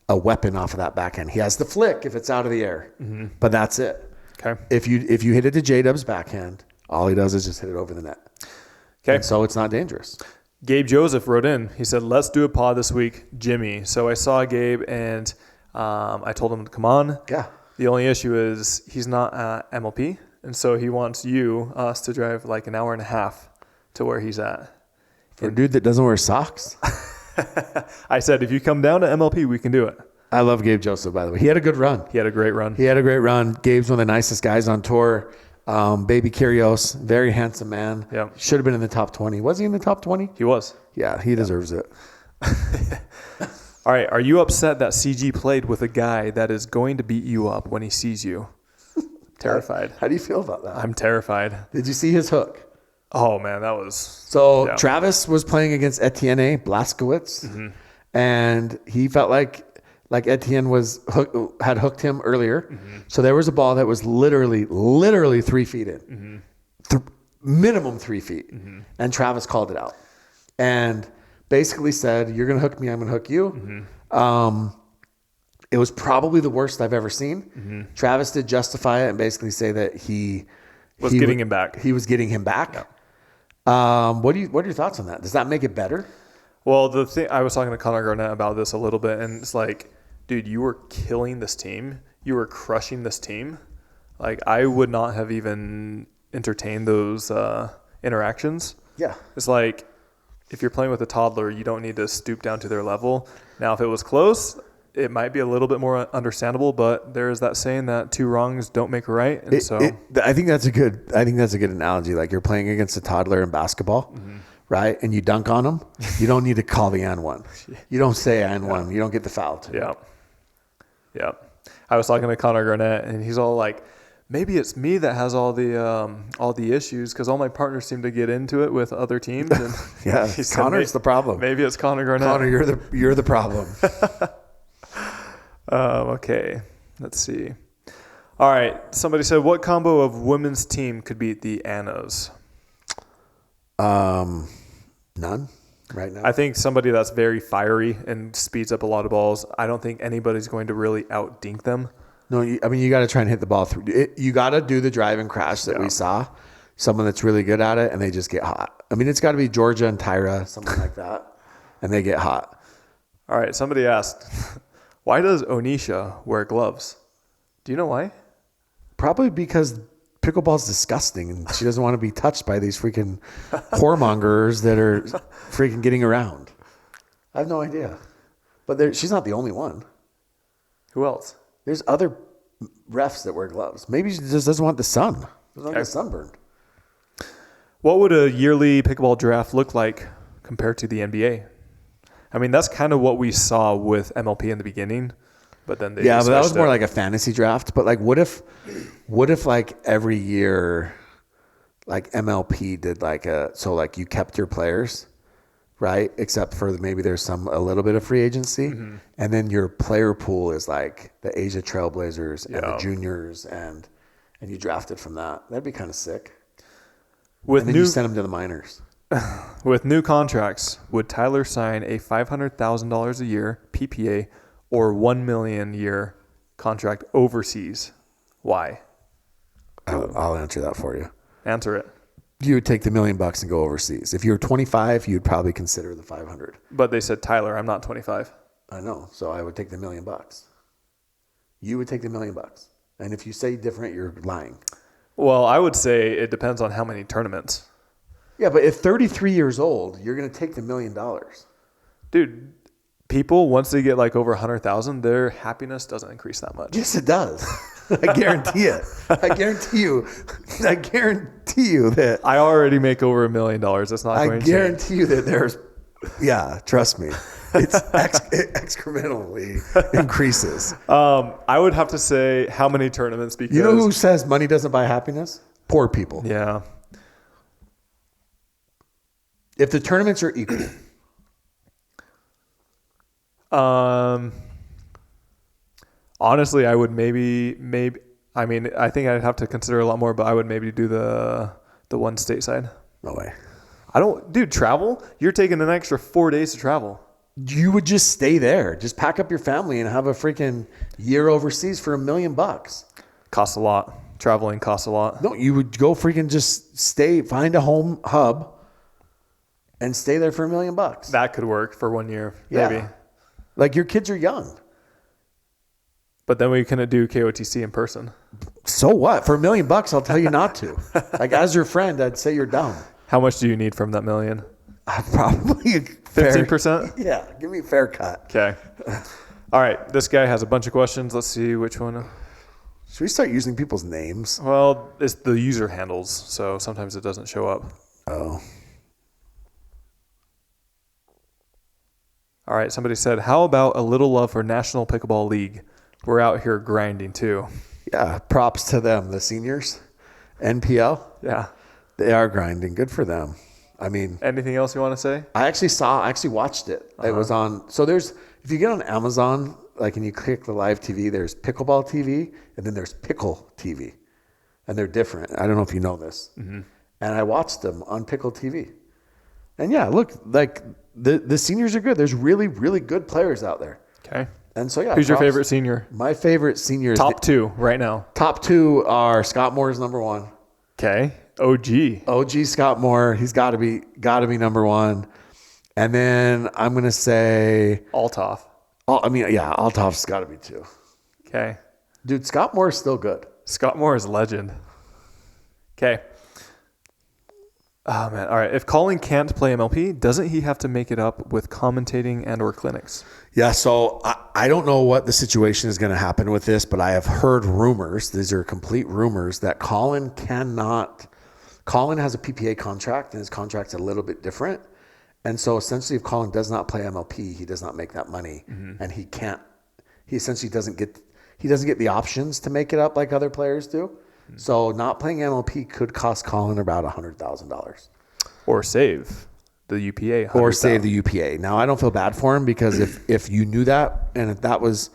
a weapon off of that backhand. He has the flick if it's out of the air, but that's it. Okay. If you hit it to JW's backhand, all he does is just hit it over the net. Okay. And so it's not dangerous. Gabe Joseph wrote in. He said, let's do a pod this week, Jimmy. So I saw Gabe and I told him to come on. Yeah. The only issue is he's not at MLP. And so he wants us to drive like an hour and a half to where he's at. For a dude that doesn't wear socks? I said, if you come down to MLP, we can do it. I love Gabe Joseph, by the way. He had a good run. He had a great run. Gabe's one of the nicest guys on tour. Baby Kyrgios, very handsome man. Yeah. Should have been in the top 20. Was he in the top 20? He was. Yeah, he deserves it. All right. Are you upset that CG played with a guy that is going to beat you up when he sees you? Terrified. How do you feel about that? I'm terrified. Did you see his hook? Oh, man, that was... So Travis was playing against Etienne Blaskowitz, and he felt like Etienne had hooked him earlier. So there was a ball that was literally 3 feet in, minimum 3 feet, and Travis called it out and basically said, "You're going to hook me, I'm going to hook you." It was probably the worst I've ever seen. Travis did justify it and basically say that he was getting him back. He was getting him back. Yeah. What are your thoughts on that? Does that make it better? Well, the thing, I was talking to Connor Garnett about this a little bit, and it's like, dude, you were killing this team. You were crushing this team. Like, I would not have even entertained those interactions. Yeah. It's like, if you're playing with a toddler, you don't need to stoop down to their level. Now, if it was close, it might be a little bit more understandable, but there is that saying that 2 wrongs don't make a right. And I think that's a good analogy. Like you're playing against a toddler in basketball, right? And you dunk on them. You don't need to call the and one. You don't say and one. You don't get the foul too. Yeah. Yeah. I was talking to Connor Garnett, and he's all like, maybe it's me that has all the issues because all my partners seem to get into it with other teams. And yeah, Connor's the problem. Maybe it's Connor Garnett. Connor, you're the problem. Okay, let's see. All right, somebody said, what combo of women's team could beat the Annas? None right now. I think somebody that's very fiery and speeds up a lot of balls. I don't think anybody's going to really out-dink them. No, you got to try and hit the ball through. You got to do the drive and crash that we saw. Someone that's really good at it, and they just get hot. I mean, it's got to be Georgia and Tyra, something like that, and they get hot. All right, somebody asked, why does Onisha wear gloves? Do you know why? Probably because pickleball's disgusting, and she doesn't want to be touched by these freaking whoremongers that are freaking getting around. I have no idea. But she's not the only one. Who else? There's other refs that wear gloves. Maybe she just doesn't want the sun. Doesn't want the sunburn. What would a yearly pickleball draft look like compared to the NBA? I mean, that's kind of what we saw with MLP in the beginning, but then but that was more like a fantasy draft. But like, what if like every year, like MLP did like you kept your players, right? Except for maybe there's a little bit of free agency, and then your player pool is like the Asia Trailblazers and the juniors, and you drafted from that. That'd be kind of sick. And then you send them to the minors. With new contracts, would Tyler sign a $500,000 a year PPA or $1 million a year contract overseas? Why? I'll answer that for you. Answer it. You would take the $1 million and go overseas. If you were 25, you'd probably consider the 500. But they said, Tyler, I'm not 25. I know. So I would take the $1 million. You would take the $1 million. And if you say different, you're lying. Well, I would say it depends on how many tournaments. Yeah, but if 33 years old, you're going to take the $1 million. Dude, people, once they get like over 100,000, their happiness doesn't increase that much. Yes, it does. I guarantee it. I guarantee you that. I already make over $1 million. That's not going to change. I guarantee you that there's, trust me. It excrementally increases. I would have to say how many tournaments because... You know who says money doesn't buy happiness? Poor people. Yeah. If the tournaments are equal. Honestly, I would maybe, I mean, I think I'd have to consider a lot more, but I would maybe do the one stateside. No way. Dude, travel? You're taking an extra 4 days to travel. You would just stay there. Just pack up your family and have a freaking year overseas for $1 million. Costs a lot. Traveling costs a lot. No, you would go freaking just find a home hub and stay there for $1 million. That could work for 1 year, maybe. Yeah. Like your kids are young. But then we couldn't do KOTC in person. So what? For $1 million, I'll tell you not to. Like as your friend, I'd say you're dumb. How much do you need from that $1 million? Probably 15%? Yeah, give me a fair cut. Okay. All right. This guy has a bunch of questions. Let's see which one. Should we start using people's names? Well, it's the user handles, so sometimes it doesn't show up. Oh. All right. Somebody said, how about a little love for National Pickleball League? We're out here grinding too. Yeah. Props to them, the seniors. NPL. Yeah. They are grinding. Good for them. I mean, anything else you want to say? I actually watched it. It was on. So if you get on Amazon, like, and you click the live TV, there's Pickleball TV and then there's Pickle TV, and they're different. I don't know if you know this. Mm-hmm. And I watched them on Pickle TV, and yeah, look, like the seniors are good. There's really, really good players out there. Okay. And so yeah, who's your favorite senior? My favorite senior is top two right now. Top two are Scott Moore's number one. Okay. OG Scott Moore. He's got to be number one. And then I'm gonna say Althoff. Althoff's got to be two. Okay. Dude, Scott Moore is still good. Scott Moore is a legend. Okay. Oh man. All right. If Colin can't play MLP, doesn't he have to make it up with commentating and or clinics? Yeah. So I don't know what the situation is going to happen with this, but I have heard rumors. These are complete rumors that Colin has a PPA contract and his contract's a little bit different. And so essentially if Colin does not play MLP, he does not make that money and he essentially doesn't get the options to make it up like other players do. So not playing MLP could cost Colin about $100,000. Or save the UPA. Or save the UPA. Now, I don't feel bad for him because if you knew that and if that was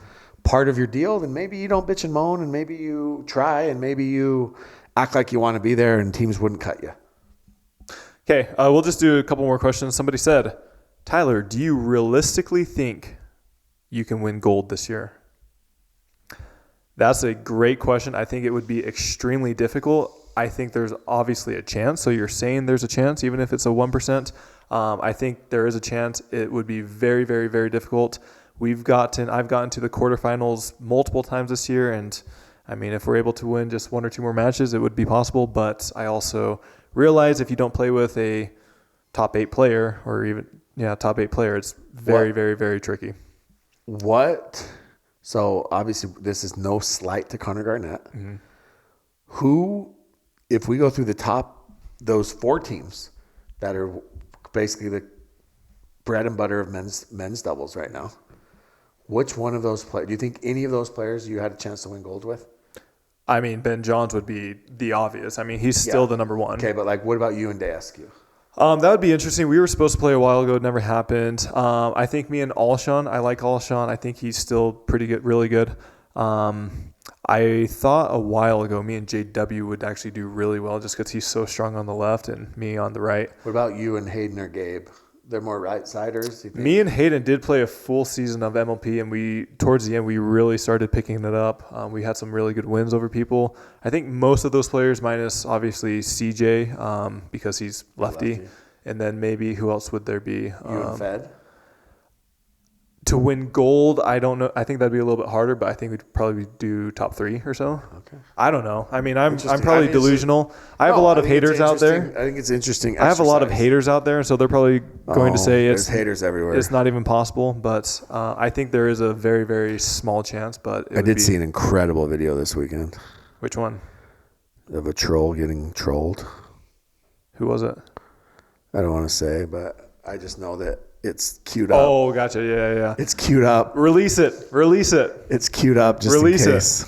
part of your deal, then maybe you don't bitch and moan and maybe you try and maybe you act like you want to be there and teams wouldn't cut you. Okay, we'll just do a couple more questions. Somebody said, Tyler, do you realistically think you can win gold this year? That's a great question. I think it would be extremely difficult. I think there's obviously a chance. So you're saying there's a chance, even if it's a 1%. I think there is a chance. It would be very, very, very difficult. I've gotten to the quarterfinals multiple times this year. And I mean, if we're able to win just 1 or 2 more matches, it would be possible. But I also realize if you don't play with a top 8 player or even, top 8 player, it's very, very, very tricky. So obviously this is no slight to Connor Garnett. Who, if we go through those 4 teams that are basically the bread and butter of men's doubles right now, which one of those players, do you think any of those players you had a chance to win gold with? I mean, Ben Johns would be the obvious. I mean, he's still the number 1. Okay, but what about you and Deescu? That would be interesting. We were supposed to play a while ago. It never happened. I think me and Alshon, I like Alshon. I think he's still pretty good, really good. I thought a while ago me and JW would actually do really well just because he's so strong on the left and me on the right. What about you and Hayden or Gabe? They're more right-siders? Me and Hayden did play a full season of MLP, and towards the end, we really started picking it up. We had some really good wins over people. I think most of those players, minus obviously CJ, because he's lefty. And then maybe who else would there be? You and Fed? To win gold, I don't know. I think that'd be a little bit harder, but I think we'd probably do top 3 or so. Okay. I don't know. I mean, I'm probably delusional. I have a lot of haters out there. I think it's interesting. I have a lot of haters out there, so they're probably going to say there's haters everywhere. It's not even possible. But I think there is a very, very small chance. But I did see an incredible video this weekend. Which one? Of a troll getting trolled. Who was it? I don't want to say, but I just know that it's queued up. Oh, gotcha. Yeah. It's queued up. Release it. It's queued up just in case.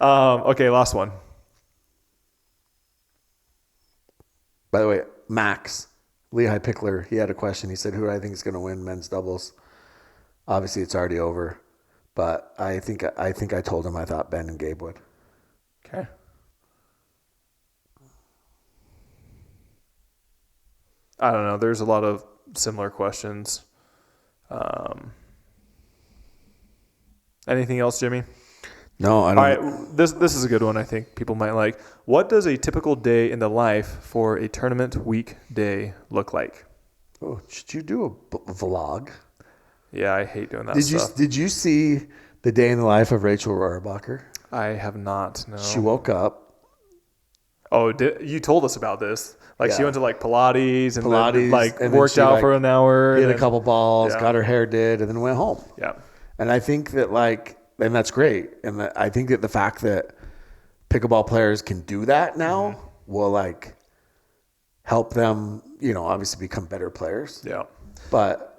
Okay, last one. By the way, Max, Lehigh Picklr, he had a question. He said, who do I think is going to win men's doubles? Obviously, it's already over. But I think I told him I thought Ben and Gabe would. Okay. I don't know. There's a lot of similar questions. Anything else, Jimmy? No, I don't. All right, this is a good one I think people might like. What does a typical day in the life for a tournament week day look like? Oh, should you do a vlog? Yeah, I hate doing that stuff. Did you see the day in the life of Rachel Rohrbacher? I have not, no. She woke up. Oh, you told us about this. She went to Pilates and then worked out for an hour. Hit a couple balls, got her hair did, and then went home. Yeah. And I think that and that's great. And I think that the fact that pickleball players can do that now will help them, obviously become better players. Yeah. But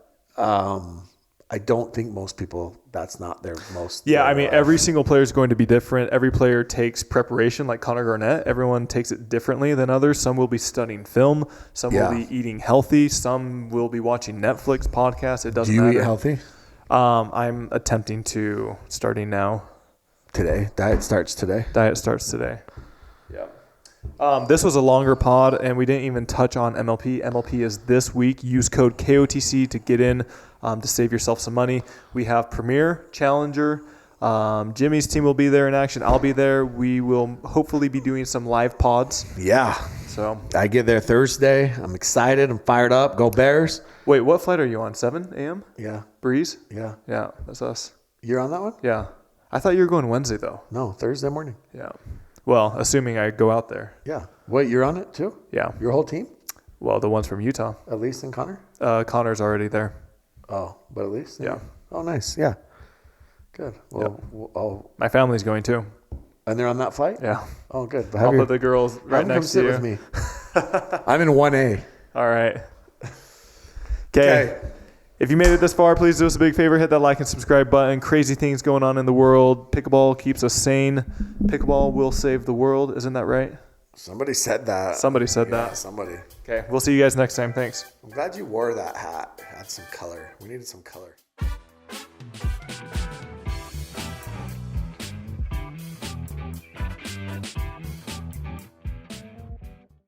I don't think most people, that's not their most. Yeah, I mean, every single player is going to be different. Every player takes preparation, like Connor Garnett. Everyone takes it differently than others. Some will be studying film. Some will be eating healthy. Some will be watching Netflix podcasts. It doesn't matter. Do you eat healthy? I'm attempting to, starting now. Today? Diet starts today? Diet starts today. Yeah. This was a longer pod, and we didn't even touch on MLP. MLP is this week. Use code KOTC to get in to save yourself some money. We have Premier, Challenger. Jimmy's team will be there in action. I'll be there. We will hopefully be doing some live pods. Yeah. So I get there Thursday. I'm excited. I'm fired up. Go Bears. Wait, what flight are you on? 7 a.m.? Yeah. Breeze? Yeah. Yeah, that's us. You're on that one? Yeah. I thought you were going Wednesday, though. No, Thursday morning. Yeah. Well, assuming I go out there. Yeah. Wait, you're on it too? Yeah. Your whole team? Well, the ones from Utah. Elise and Connor? Connor's already there. Oh, but Elise? Yeah. Oh, nice. Yeah. Good. Well, My family's going too. and they're on that flight? Yeah. Oh, good. I'll put the girls right next to you. Come sit with me. I'm in 1A. All right. Okay. If you made it this far, please do us a big favor. Hit that like and subscribe button. Crazy things going on in the world. Pickleball keeps us sane. Pickleball will save the world. Isn't that right? Somebody said that. Somebody said that. Somebody. Okay. We'll see you guys next time. Thanks. I'm glad you wore that hat. It had some color. We needed some color.